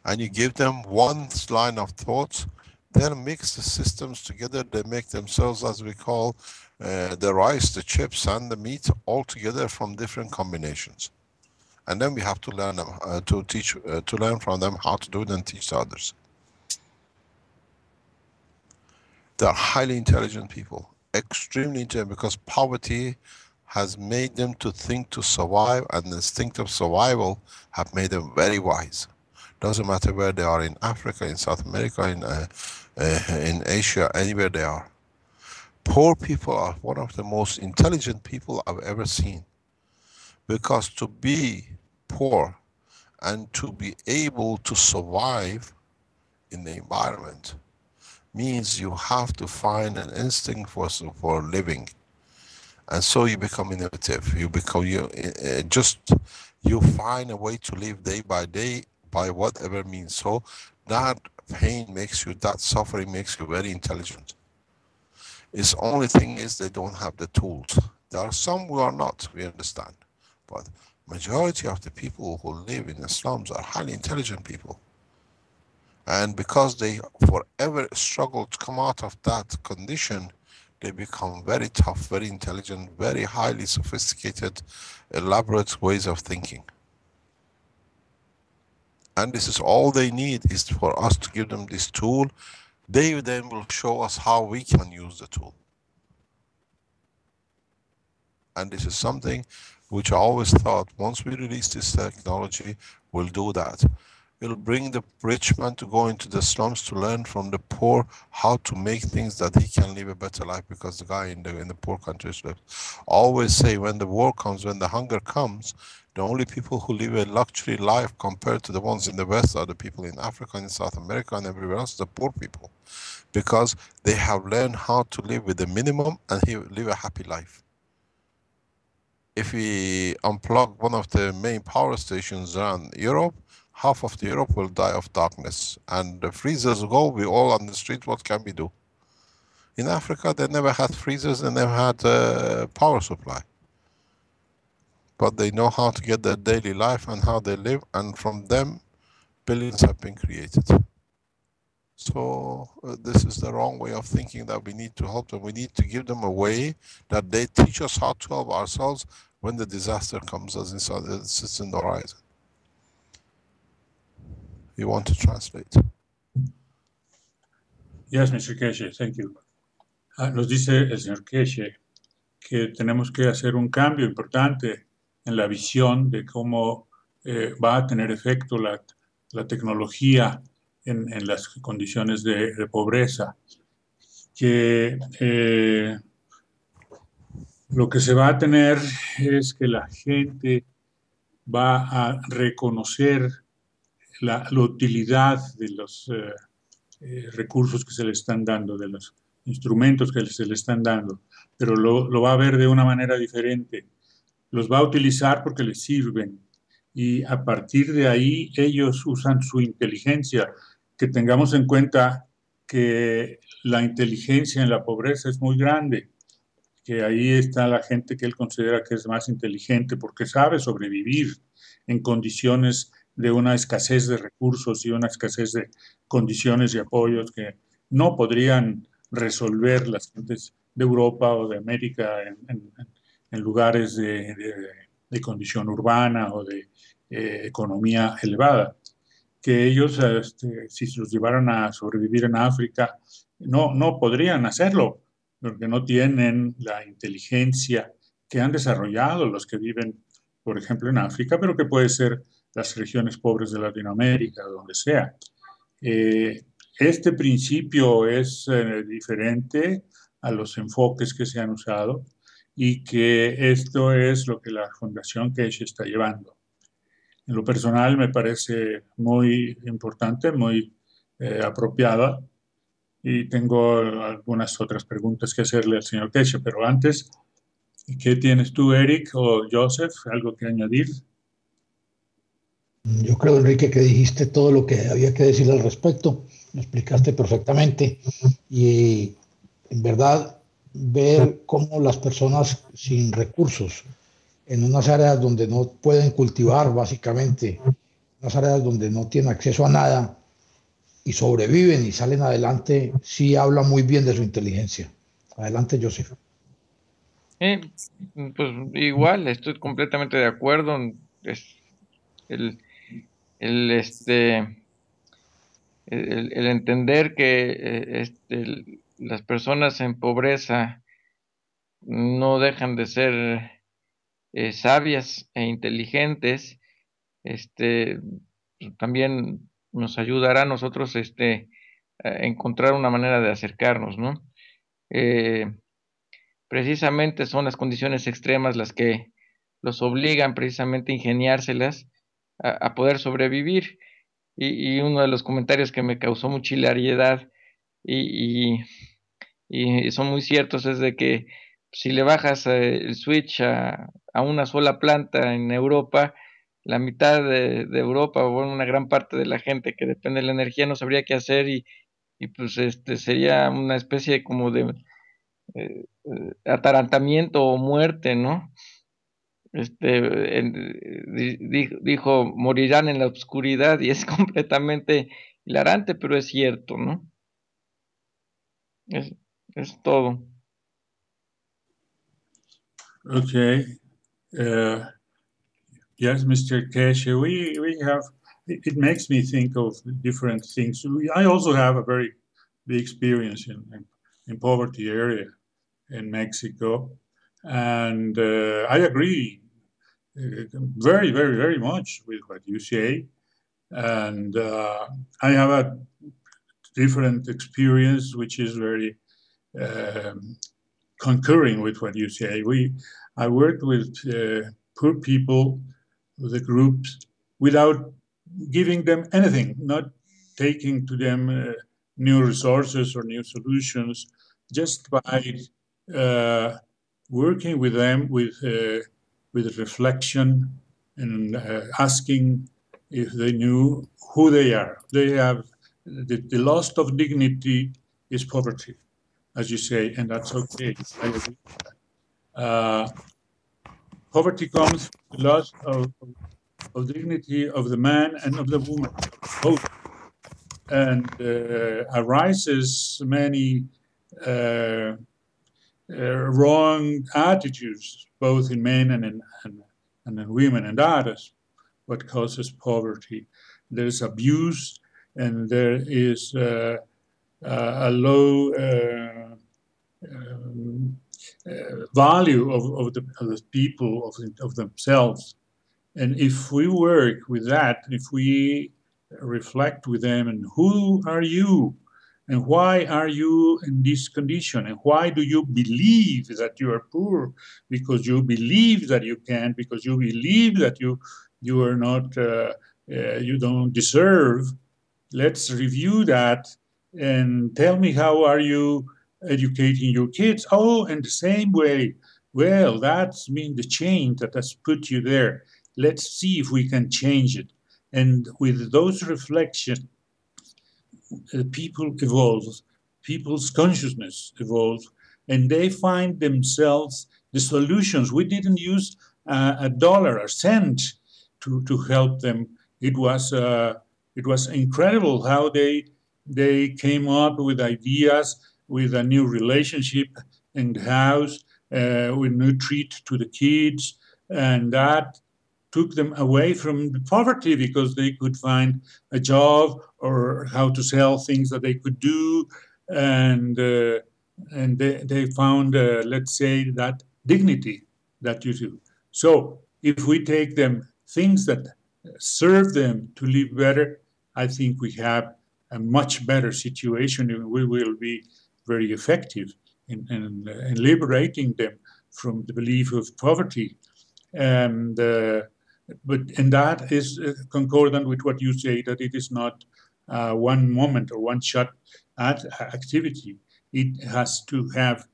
and you give them one line of thought, they'll mix the systems together, they make themselves, as we call, the rice, the chips and the meat all together from different combinations. And then we have to learn them, to learn from them how to do it and teach others. They are highly intelligent people, extremely intelligent, because poverty has made them to think to survive, and the instinct of survival have made them very wise. Doesn't matter where they are, in Africa, in South America, in Asia, anywhere they are. Poor people are one of the most intelligent people I've ever seen. Because to be poor and to be able to survive in the environment means you have to find an instinct for living. And so you become innovative. You find a way to live day by day by whatever means. So that pain makes you, that suffering makes you very intelligent. Its only thing is they don't have the tools. There are some who are not, we understand. But majority of the people who live in the slums are highly intelligent people. And because they forever struggle to come out of that condition, they become very tough, very intelligent, very highly sophisticated, elaborate ways of thinking. And this is all they need, is for us to give them this tool. They then will show us how we can use the tool. And this is something which I always thought, once we release this technology, we'll do that. It'll bring the rich man to go into the slums to learn from the poor how to make things that he can live a better life, because the guy in the poor countries lives. I always say, when the war comes, when the hunger comes, the only people who live a luxury life compared to the ones in the West are the people in Africa and in South America and everywhere else, the poor people. Because they have learned how to live with the minimum and live a happy life. If we unplug one of the main power stations around Europe, half of the Europe will die of darkness. And the freezers go, we all on the street, what can we do? In Africa, they never had freezers, they never had power supply. But they know how to get their daily life and how they live, and from them, billions have been created. So this is the wrong way of thinking, that we need to help them. We need to give them a way that they teach us how to help ourselves when the disaster comes as inside the sits in the horizon. You want to translate? Yes, Mr. Keshe, thank you. Nos dice el señor Keshe que tenemos que hacer un cambio importante en la visión de cómo va a tener efecto la tecnología en las condiciones de pobreza. Que lo que se va a tener es que la gente va a reconocer la utilidad de los recursos que se le están dando, de los instrumentos que se le están dando, pero lo va a ver de una manera diferente. Los va a utilizar porque les sirven, y a partir de ahí ellos usan su inteligencia. Que tengamos en cuenta que la inteligencia en la pobreza es muy grande, que ahí está la gente que él considera que es más inteligente porque sabe sobrevivir en condiciones de una escasez de recursos y una escasez de condiciones y apoyos que no podrían resolver las gentes de Europa o de América en lugares de condición urbana o de economía elevada. Que ellos, si se los llevaran a sobrevivir en África, no podrían hacerlo, porque no tienen la inteligencia que han desarrollado los que viven, por ejemplo, en África, pero que puede ser las regiones pobres de Latinoamérica, donde sea. Este principio es diferente a los enfoques que se han usado, y que esto es lo que la Fundación Keshe está llevando. En lo personal me parece muy importante, muy apropiada, y tengo algunas otras preguntas que hacerle al señor Keshe, pero antes, ¿qué tienes tú, Eric o Joseph? ¿Algo que añadir? Yo creo, Enrique, que dijiste todo lo que había que decir al respecto, lo explicaste perfectamente, y en verdad ver cómo las personas sin recursos, en unas áreas donde no pueden cultivar básicamente, unas áreas donde no tienen acceso a nada y sobreviven y salen adelante, sí habla muy bien de su inteligencia. Adelante, Joseph. Pues igual, estoy completamente de acuerdo. Es el, el, este, el entender que las personas en pobreza no dejan de ser sabias e inteligentes, también nos ayudará a nosotros a encontrar una manera de acercarnos, ¿no? Precisamente son las condiciones extremas las que los obligan precisamente a ingeniárselas a poder sobrevivir. Y uno de los comentarios que me causó mucha hilaridad y, y son muy ciertos es de que si le bajas el switch a una sola planta en Europa, la mitad de Europa, o bueno, una gran parte de la gente que depende de la energía no sabría qué hacer y pues sería una especie como de atarantamiento o muerte, ¿no? Dijo, morirán en la oscuridad y es completamente hilarante, pero es cierto, ¿no? Es todo. Okay. Yes, Mr. Keshe, we have, it makes me think of different things. I also have a very big experience in poverty area in Mexico. And I agree very, very, very much with what you say. And I have a different experience, which is very concurring with what you say. I worked with poor people, the groups, without giving them anything, not taking to them new resources or new solutions, just by working with them with reflection and asking if they knew who they are. They have the loss of dignity is poverty, as you say, and that's okay. I agree. Poverty comes from the loss of dignity of the man and of the woman, both, and arises many wrong attitudes, both in men and in women, and that is what causes poverty. There is abuse, and there is a low value of the people, of themselves. And if we work with that, if we reflect with them, and who are you? And why are you in this condition? And why do you believe that you are poor? Because you believe that you can't, because you believe that you are not, you don't deserve. Let's review that and tell me, how are you educating your kids? Oh, in the same way. Well, that's been the change that has put you there. Let's see if we can change it. And with those reflections, people evolve, people's consciousness evolves, and they find themselves the solutions. We didn't use a dollar, a cent to help them. It was incredible how they came up with ideas, with a new relationship in the house, with new treat to the kids, and that took them away from the poverty because they could find a job or how to sell things that they could do, and they found, let's say, that dignity that you do. So if we take them things that serve them to live better, I think we have a much better situation, and we will be very effective in liberating them from the belief of poverty. And that is concordant with what you say, that it is not one moment or one shot at activity. It has to have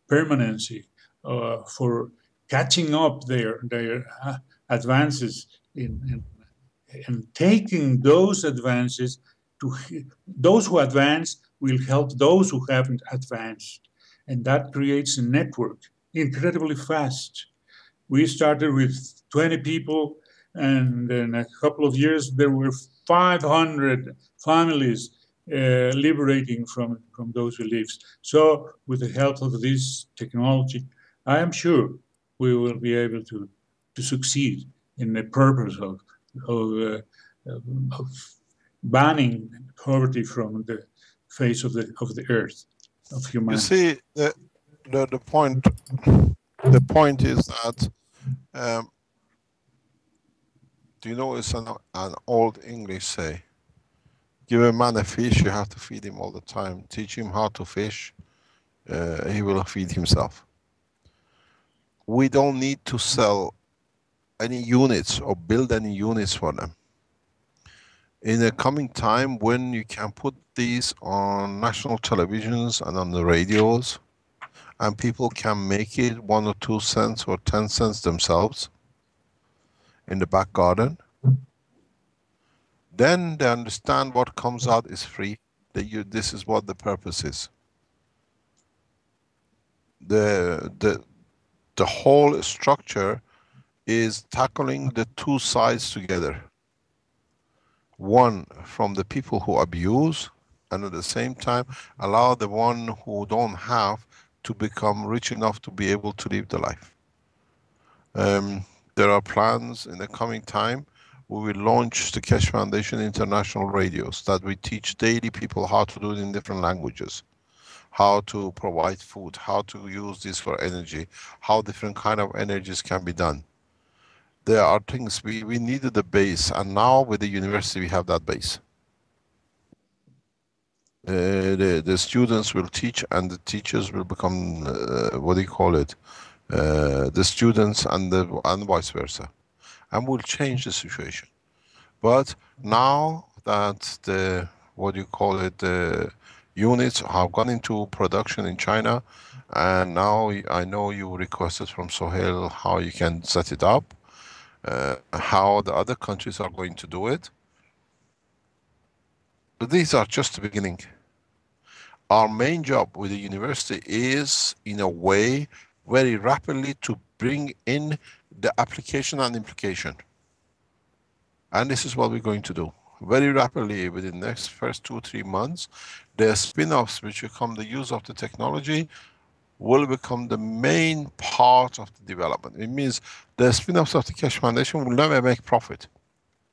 permanency for catching up their advances in taking those advances to those who advance will help those who haven't advanced, and that creates a network incredibly fast. We started with 20 people, and in a couple of years there were 500 families liberating from those beliefs. So with the help of this technology, I am sure we will be able to succeed in the purpose of banning poverty from the face of the earth, of humanity. You see, the point is that do you know it's an old English say, give a man a fish, you have to feed him all the time. Teach him how to fish, he will feed himself. We don't need to sell any units or build any units for them. In the coming time, when you can put these on national televisions and on the radios, and people can make it 1 or 2 cents or 10 cents themselves, in the back garden. Then they understand what comes out is free. This is what the purpose is. The whole structure is tackling the two sides together. One from the people who abuse, and at the same time allow the one who don't have to become rich enough to be able to live the life. There are plans in the coming time. We will launch the Keshe Foundation International Radios that we teach daily people how to do it in different languages, how to provide food, how to use this for energy, how different kind of energies can be done. There are things we needed the base, and now with the university we have that base. The students will teach, and the teachers will become what do you call it? The students and vice versa, and we'll change the situation. But now that the what do you call it? The units have gone into production in China, and now I know you requested from Sohail how you can set it up, how the other countries are going to do it. But these are just the beginning. Our main job with the university is, in a way, very rapidly to bring in the application and implication. And this is what we're going to do. Very rapidly, within the next first 2-3 months, the spin-offs which become the use of the technology will become the main part of the development. It means the spin-offs of the Keshe Foundation will never make profit,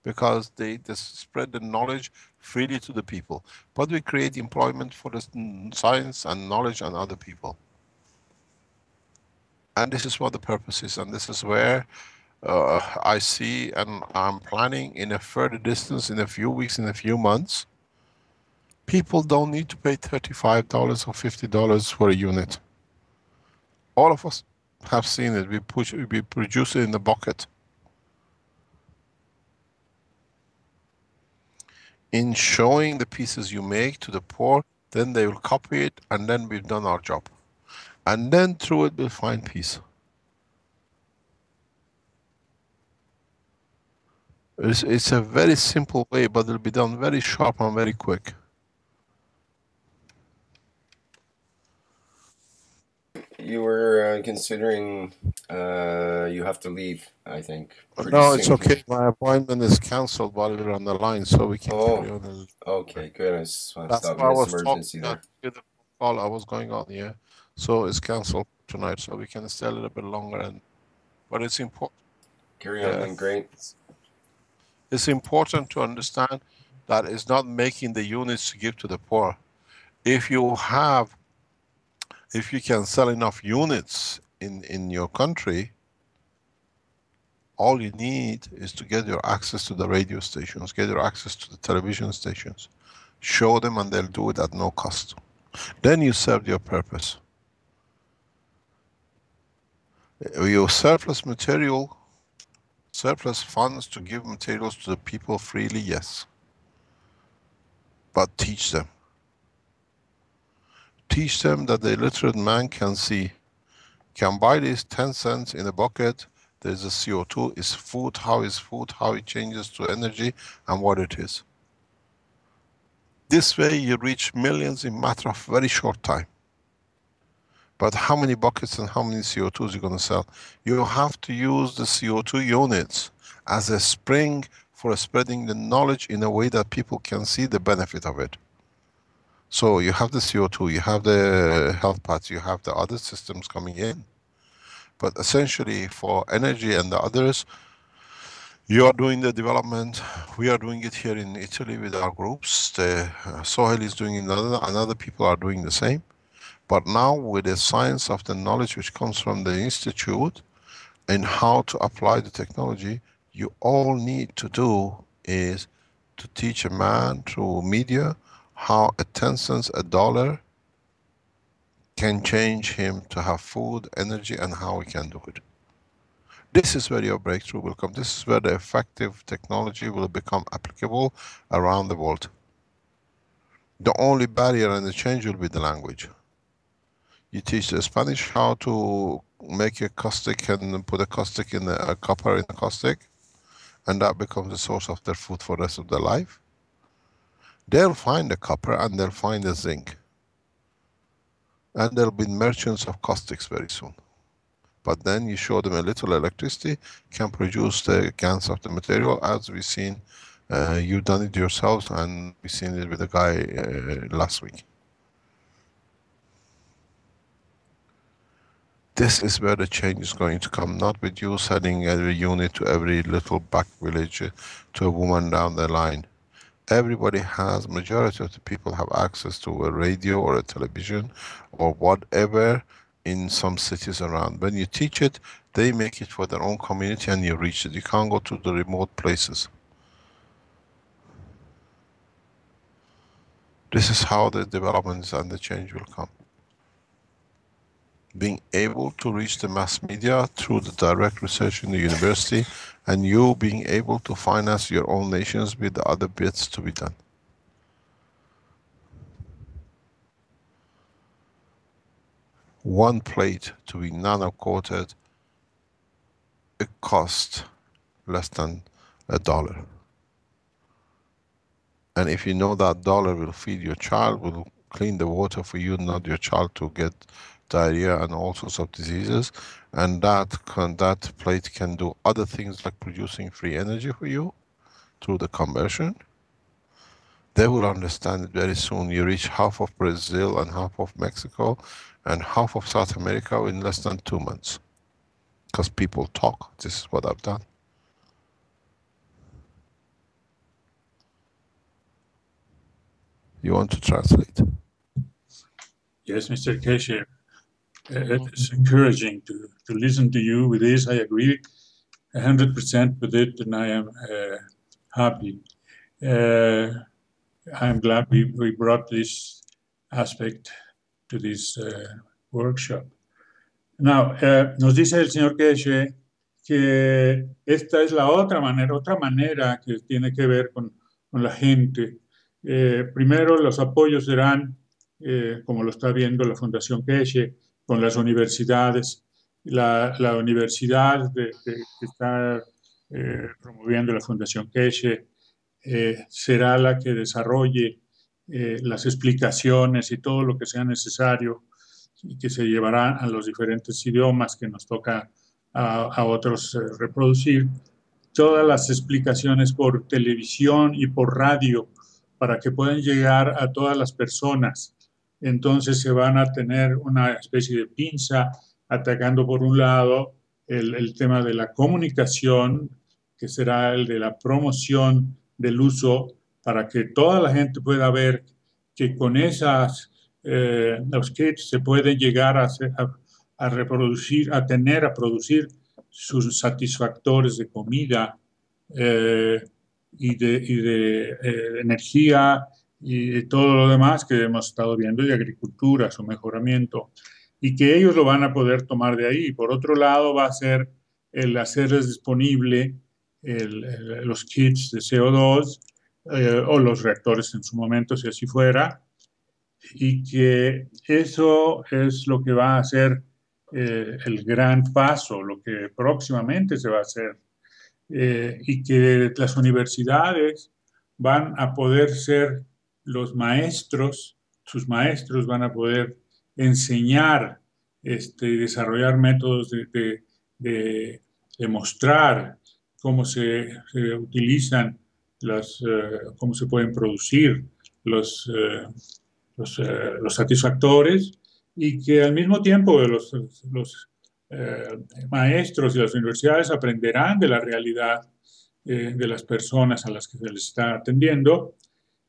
because they spread the knowledge freely to the people. But we create employment for the science and knowledge and other people. And this is what the purpose is, and this is where I see, and I'm planning in a further distance, in a few weeks, in a few months, people don't need to pay $35 or $50 for a unit. All of us have seen it. We produce it in the bucket. In showing the pieces you make to the poor, then they will copy it, and then we've done our job. And then through it we'll find peace. It's a very simple way, but it'll be done very sharp and very quick. You were considering you have to leave, I think. No, it's okay. My appointment is cancelled while we're on the line, so we can carry on. Okay, good. I just want to That's stop why I this was emergency talking there. the call I was going on, yeah. So it's cancelled tonight, so we can stay a little bit longer. But it's important. Carry on, then. Great. It's important to understand that it's not making the units to give to the poor. If you can sell enough units in your country, all you need is to get your access to the radio stations, get your access to the television stations. Show them and they'll do it at no cost. Then you served your purpose. Your surplus material, surplus funds to give materials to the people freely, yes. But teach them. Teach them that the illiterate man can see, can buy this 10 cents in a bucket, there's a CO2, is food, how it changes to energy, and what it is. This way you reach millions in a matter of very short time. But how many buckets and how many CO2s you're going to sell? You have to use the CO2 units as a spring for spreading the knowledge in a way that people can see the benefit of it. So you have the CO2, you have the health paths, you have the other systems coming in. But essentially for energy and the others, you are doing the development. We are doing it here in Italy with our groups. Sohail is doing it, and other people are doing the same. But now with the science of the knowledge which comes from the institute and how to apply the technology, you all need to do is to teach a man through media how a 10 cents, a dollar can change him to have food, energy, and how he can do it. This is where your breakthrough will come. This is where the effective technology will become applicable around the world. The only barrier and the change will be the language. You teach the Spanish how to make a caustic and put a caustic in a copper in a caustic. and that becomes the source of their food for the rest of their life. They'll find the copper and they'll find the zinc. And they'll be merchants of caustics very soon. But then you show them a little electricity, can produce the GANs of the material, as we've seen. You've done it yourselves, and we've seen it with a guy last week. This is where the change is going to come, not with you selling every unit to every little back village to a woman down the line. Everybody has, majority of the people have access to a radio or a television or whatever in some cities around. When you teach it, they make it for their own community and you reach it. You can't go to the remote places. This is how the developments and the change will come. Being able to reach the mass media through the direct research in the university, and you being able to finance your own nations with the other bits to be done. One plate to be nano-coated, it costs less than $1. And if you know that dollar will feed your child, will clean the water for you, not your child to get diarrhea and all sorts of diseases, and that plate can do other things like producing free energy for you through the conversion, they will understand it very soon. You reach half of Brazil and half of Mexico and half of South America in less than 2 months. Because people talk. This is what I've done. You want to translate? Yes, Mr. Keshe. It's encouraging to listen to you with this. I agree 100% with it, and I am happy. I'm glad we brought this aspect to this workshop. Now, nos dice el señor Keshe que esta es la otra manera que tiene que ver con la gente. Primero, los apoyos serán, como lo está viendo la Fundación Keshe, con las universidades. La universidad que está promoviendo la Fundación Keshe será la que desarrolle las explicaciones y todo lo que sea necesario y que se llevará a los diferentes idiomas que nos toca a otros reproducir. Todas las explicaciones por televisión y por radio para que puedan llegar a todas las personas. Entonces se van a tener una especie de pinza atacando por un lado el tema de la comunicación, que será el de la promoción del uso, para que toda la gente pueda ver que con esas, los kits se pueden llegar a reproducir, a producir sus satisfactores de comida y de energía y de todo lo demás que hemos estado viendo, de agricultura, su mejoramiento, y que ellos lo van a poder tomar de ahí. Por otro lado, va a ser el hacerles disponible los kits de CO2 o los reactores en su momento, si así fuera, y que eso es lo que va a ser el gran paso, lo que próximamente se va a hacer, y que las universidades van a poder ser los maestros, sus maestros van a poder enseñar y desarrollar métodos de mostrar cómo se utilizan cómo se pueden producir los satisfactores, y que al mismo tiempo los maestros y las universidades aprenderán de la realidad de las personas a las que se les está atendiendo,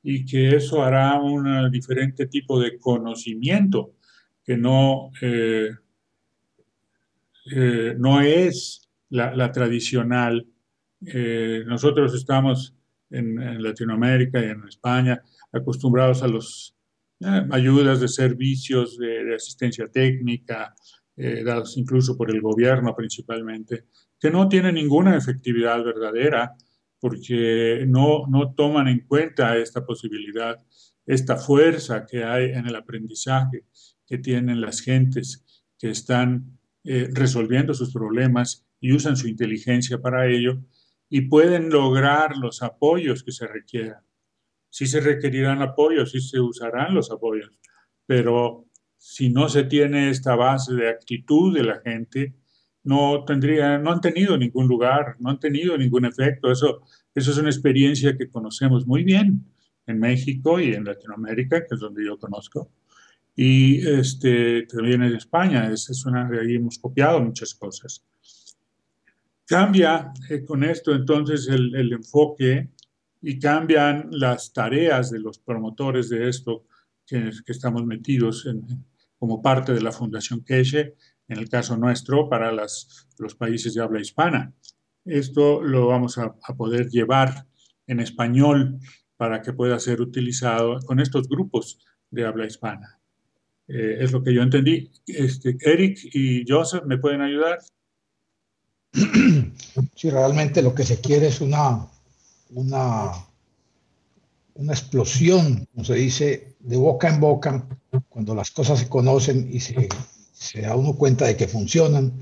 y que eso hará un diferente tipo de conocimiento que no es la tradicional. Nosotros estamos en Latinoamérica y en España acostumbrados a los ayudas de servicios de asistencia técnica, dados incluso por el gobierno principalmente, que no tienen ninguna efectividad verdadera porque no toman en cuenta esta posibilidad, esta fuerza que hay en el aprendizaje que tienen las gentes que están resolviendo sus problemas y usan su inteligencia para ello, y pueden lograr los apoyos que se requieran. Sí se requerirán apoyos, sí se usarán los apoyos, pero si no se tiene esta base de actitud de la gente, no han tenido ningún lugar, no han tenido ningún efecto. Eso es una experiencia que conocemos muy bien en México y en Latinoamérica, que es donde yo conozco, y también en España. De ahí hemos copiado muchas cosas. Cambia con esto entonces el enfoque y cambian las tareas de los promotores de esto que estamos metidos como parte de la Fundación Keshe, en el caso nuestro, para los países de habla hispana. Esto lo vamos a poder llevar en español para que pueda ser utilizado con estos grupos de habla hispana. Es lo que yo entendí. Eric y Joseph, ¿me pueden ayudar? Sí, realmente lo que se quiere es una explosión, como se dice, de boca en boca, cuando las cosas se conocen y se da uno cuenta de que funcionan.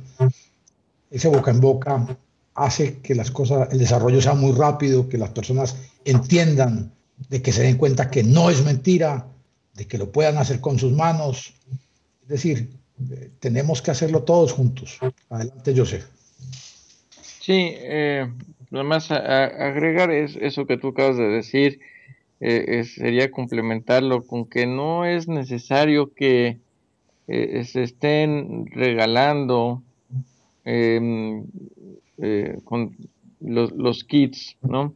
Ese boca en boca hace que las cosas, el desarrollo sea muy rápido, que las personas entiendan, de que se den cuenta que no es mentira, de que lo puedan hacer con sus manos. Es decir, tenemos que hacerlo todos juntos. Adelante, Joseph. Sí, nada más agregar eso que tú acabas de decir, sería complementarlo con que no es necesario que se estén regalando em, con los kits, ¿no?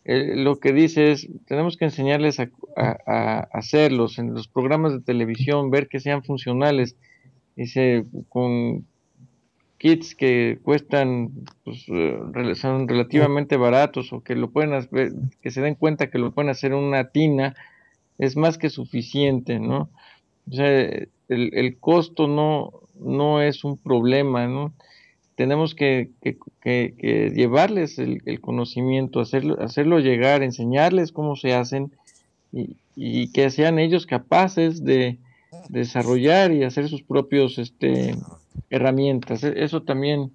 Lo que dice es, tenemos que enseñarles a hacerlos en los programas de televisión, ver que sean funcionales. Dice, con kits que cuestan, pues, son relativamente baratos o que lo pueden hacer, que se den cuenta que lo pueden hacer en una tina, es más que suficiente, ¿no? O sea, el costo no es un problema, ¿no? Tenemos que llevarles el conocimiento, hacerlo llegar, enseñarles cómo se hacen y que sean ellos capaces de desarrollar y hacer sus propios herramientas. Eso también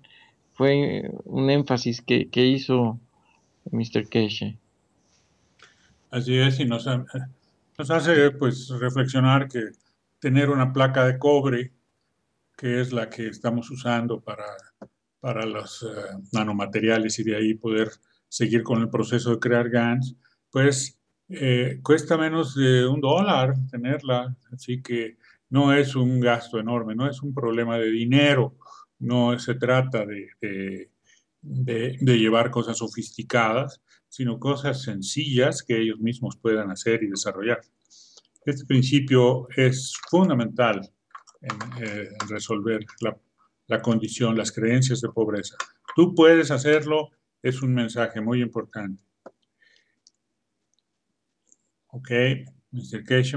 fue un énfasis que hizo Mr. Keshe. Así es, y nos hace pues reflexionar que tener una placa de cobre, que es la que estamos usando para los nanomateriales y de ahí poder seguir con el proceso de crear GANs, pues cuesta menos de $1 tenerla, así que no es un gasto enorme, no es un problema de dinero, no se trata de llevar cosas sofisticadas, sino cosas sencillas que ellos mismos puedan hacer y desarrollar. Este principio es fundamental en resolver la condición, las creencias de pobreza. Tú puedes hacerlo, es un mensaje muy importante. Okay, Mr. Keshe,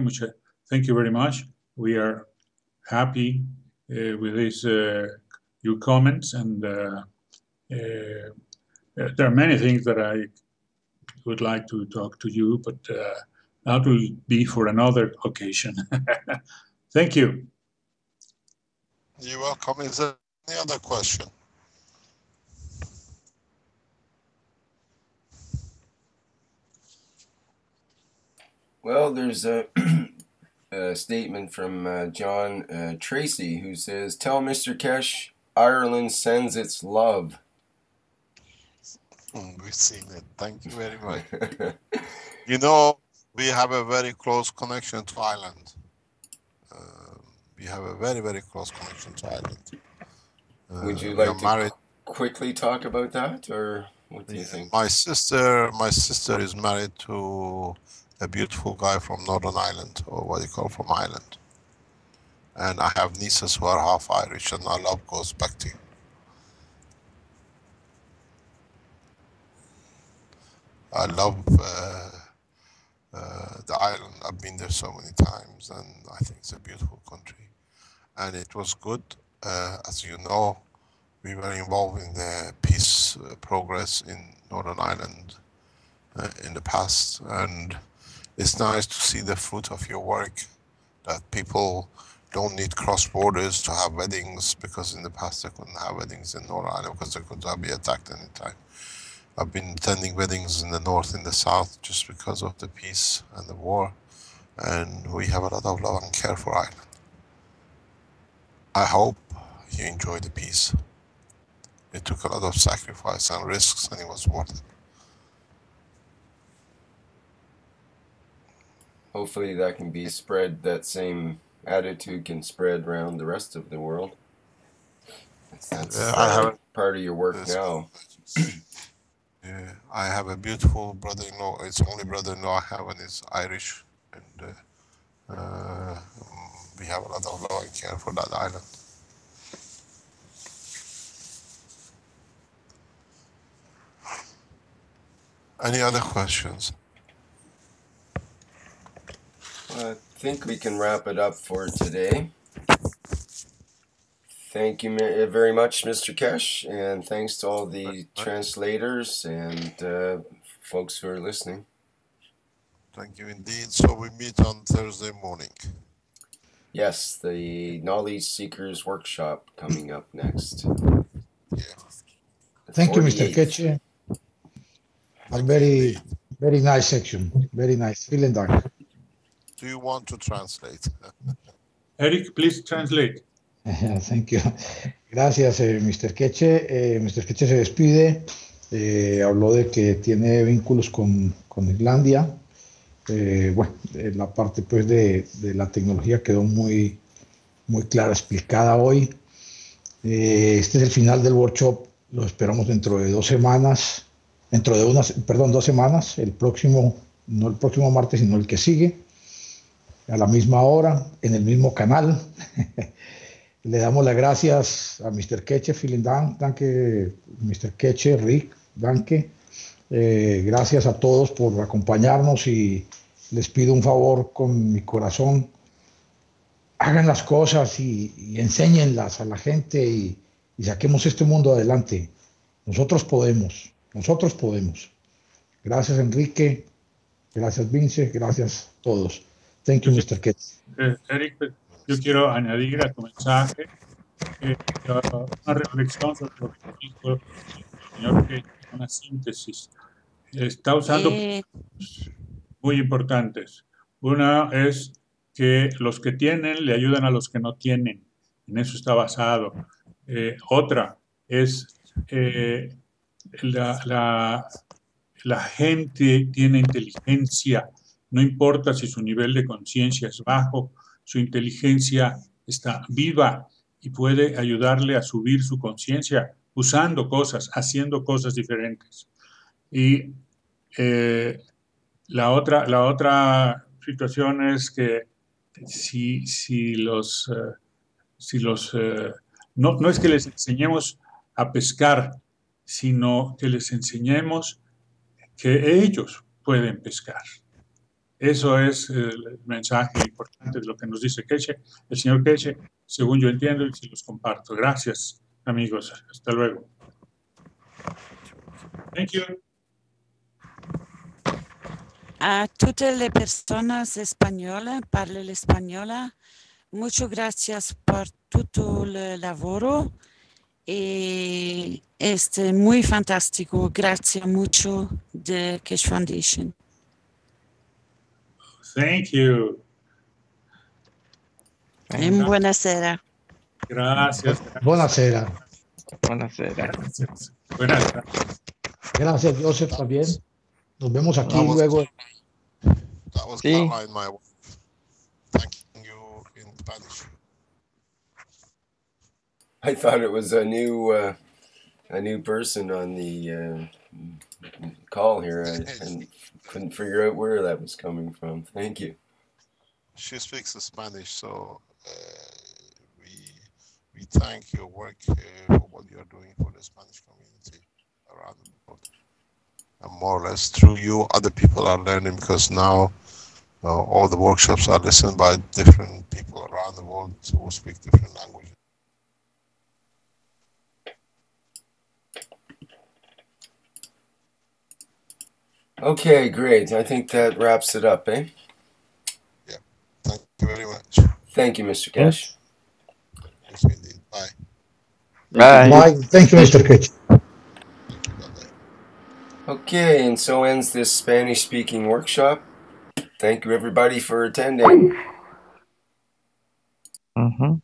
thank you very much. We are happy with these your comments, and there are many things that I would like to talk to you, but that will be for another occasion. Thank you. You're welcome. Is there any other question? Well, there's a statement from John Tracy, who says, "Tell Mr. Keshe Ireland sends its love." We've seen it. Thank you very much. You know, we have a very close connection to Ireland. We have a very, very close connection to Ireland. Would you like to quickly talk about that, or what do you think? My sister is married to a beautiful guy from Northern Ireland, or what you call from Ireland. And I have nieces who are half Irish, and our love goes back to you. I love the island. I've been there so many times, and I think it's a beautiful country. And it was good. As you know, we were involved in the peace progress in Northern Ireland in the past, and it's nice to see the fruit of your work, that people don't need cross borders to have weddings, because in the past they couldn't have weddings in Northern Ireland because they could be attacked anytime. I've been attending weddings in the north, in the south, just because of the peace and the war. And we have a lot of love and care for Ireland. I hope you enjoy the peace. It took a lot of sacrifice and risks, and it was worth it. Hopefully that can be spread, that same attitude can spread around the rest of the world. That's part of your work now. Yeah, I have a beautiful brother-in-law. It's the only brother-in-law I have, and he's Irish. And we have a lot of love and care for that island. Any other questions? I think we can wrap it up for today. Thank you very much, Mr. Keshe, and thanks to all the translators and folks who are listening. Thank you indeed. So we meet on Thursday morning. Yes, the Knowledge Seekers Workshop coming up next. Yeah. Thank you, Mr. Keshe. A very, very nice section. Very nice. Vielen Dank. Do you want to translate? Eric, please translate. Thank you. Gracias, Mr. Keshe. Mr. Keshe se despide. Habló de que tiene vínculos con Irlanda. Bueno, la parte pues de la tecnología quedó muy clara, explicada hoy. Este es el final del workshop. Lo esperamos dentro de 2 semanas. Dentro de 2 semanas. El próximo, no el próximo martes, sino el que sigue. A la misma hora, en el mismo canal. Le damos las gracias a Mr. Keshe, vielen Dank, danke Mr. Keshe, Rick, danke. Gracias a todos por acompañarnos y les pido un favor con mi corazón. Hagan las cosas y enséñenlas a la gente y saquemos este mundo adelante. Nosotros podemos, nosotros podemos. Gracias, Enrique. Gracias, Vince. Gracias a todos. Thank you, Mr. Keshe. Eric, yo quiero añadir a tu mensaje una reflexión sobre lo que dijo el señor Keshe, una síntesis. Está usando muy importantes. Una es que los que tienen le ayudan a los que no tienen. En eso está basado. Otra es la gente tiene inteligencia. No importa si su nivel de conciencia es bajo, su inteligencia está viva y puede ayudarle a subir su conciencia usando cosas, haciendo cosas diferentes. Y la otra situación es que no es que les enseñemos a pescar, sino que les enseñemos que ellos pueden pescar. Eso es el mensaje importante de lo que nos dice Keshe, el señor Keshe, según yo entiendo y se los comparto. Gracias, amigos. Hasta luego. Thank you. A tutte le persone spagnole, parla l'espagnola, muchas gracias por tutto il lavoro e muy fantástico. Gracias mucho de Keshe Foundation. Thank you. Buonasera. Gracias. Buonasera. Buonasera. Gracias. Buenas tardes. Gracias, Joseph, también. Nos vemos aquí luego. That was Caroline, my wife. Thanking you in Spanish. I thought it was a new person on the call here. I couldn't figure out where that was coming from. Thank you. She speaks Spanish, so we thank your work for what you're doing for the Spanish community around the world. And more or less through you, other people are learning, because now all the workshops are listened by different people around the world who speak different languages. Okay, great. I think that wraps it up, eh? Yeah. Thank you very much. Thank you, Mr. Keshe. Yes, indeed. Bye. Bye. Bye. Thank you, Mr. Keshe. Bye-bye. Okay, and so ends this Spanish-speaking workshop. Thank you, everybody, for attending. Mhm.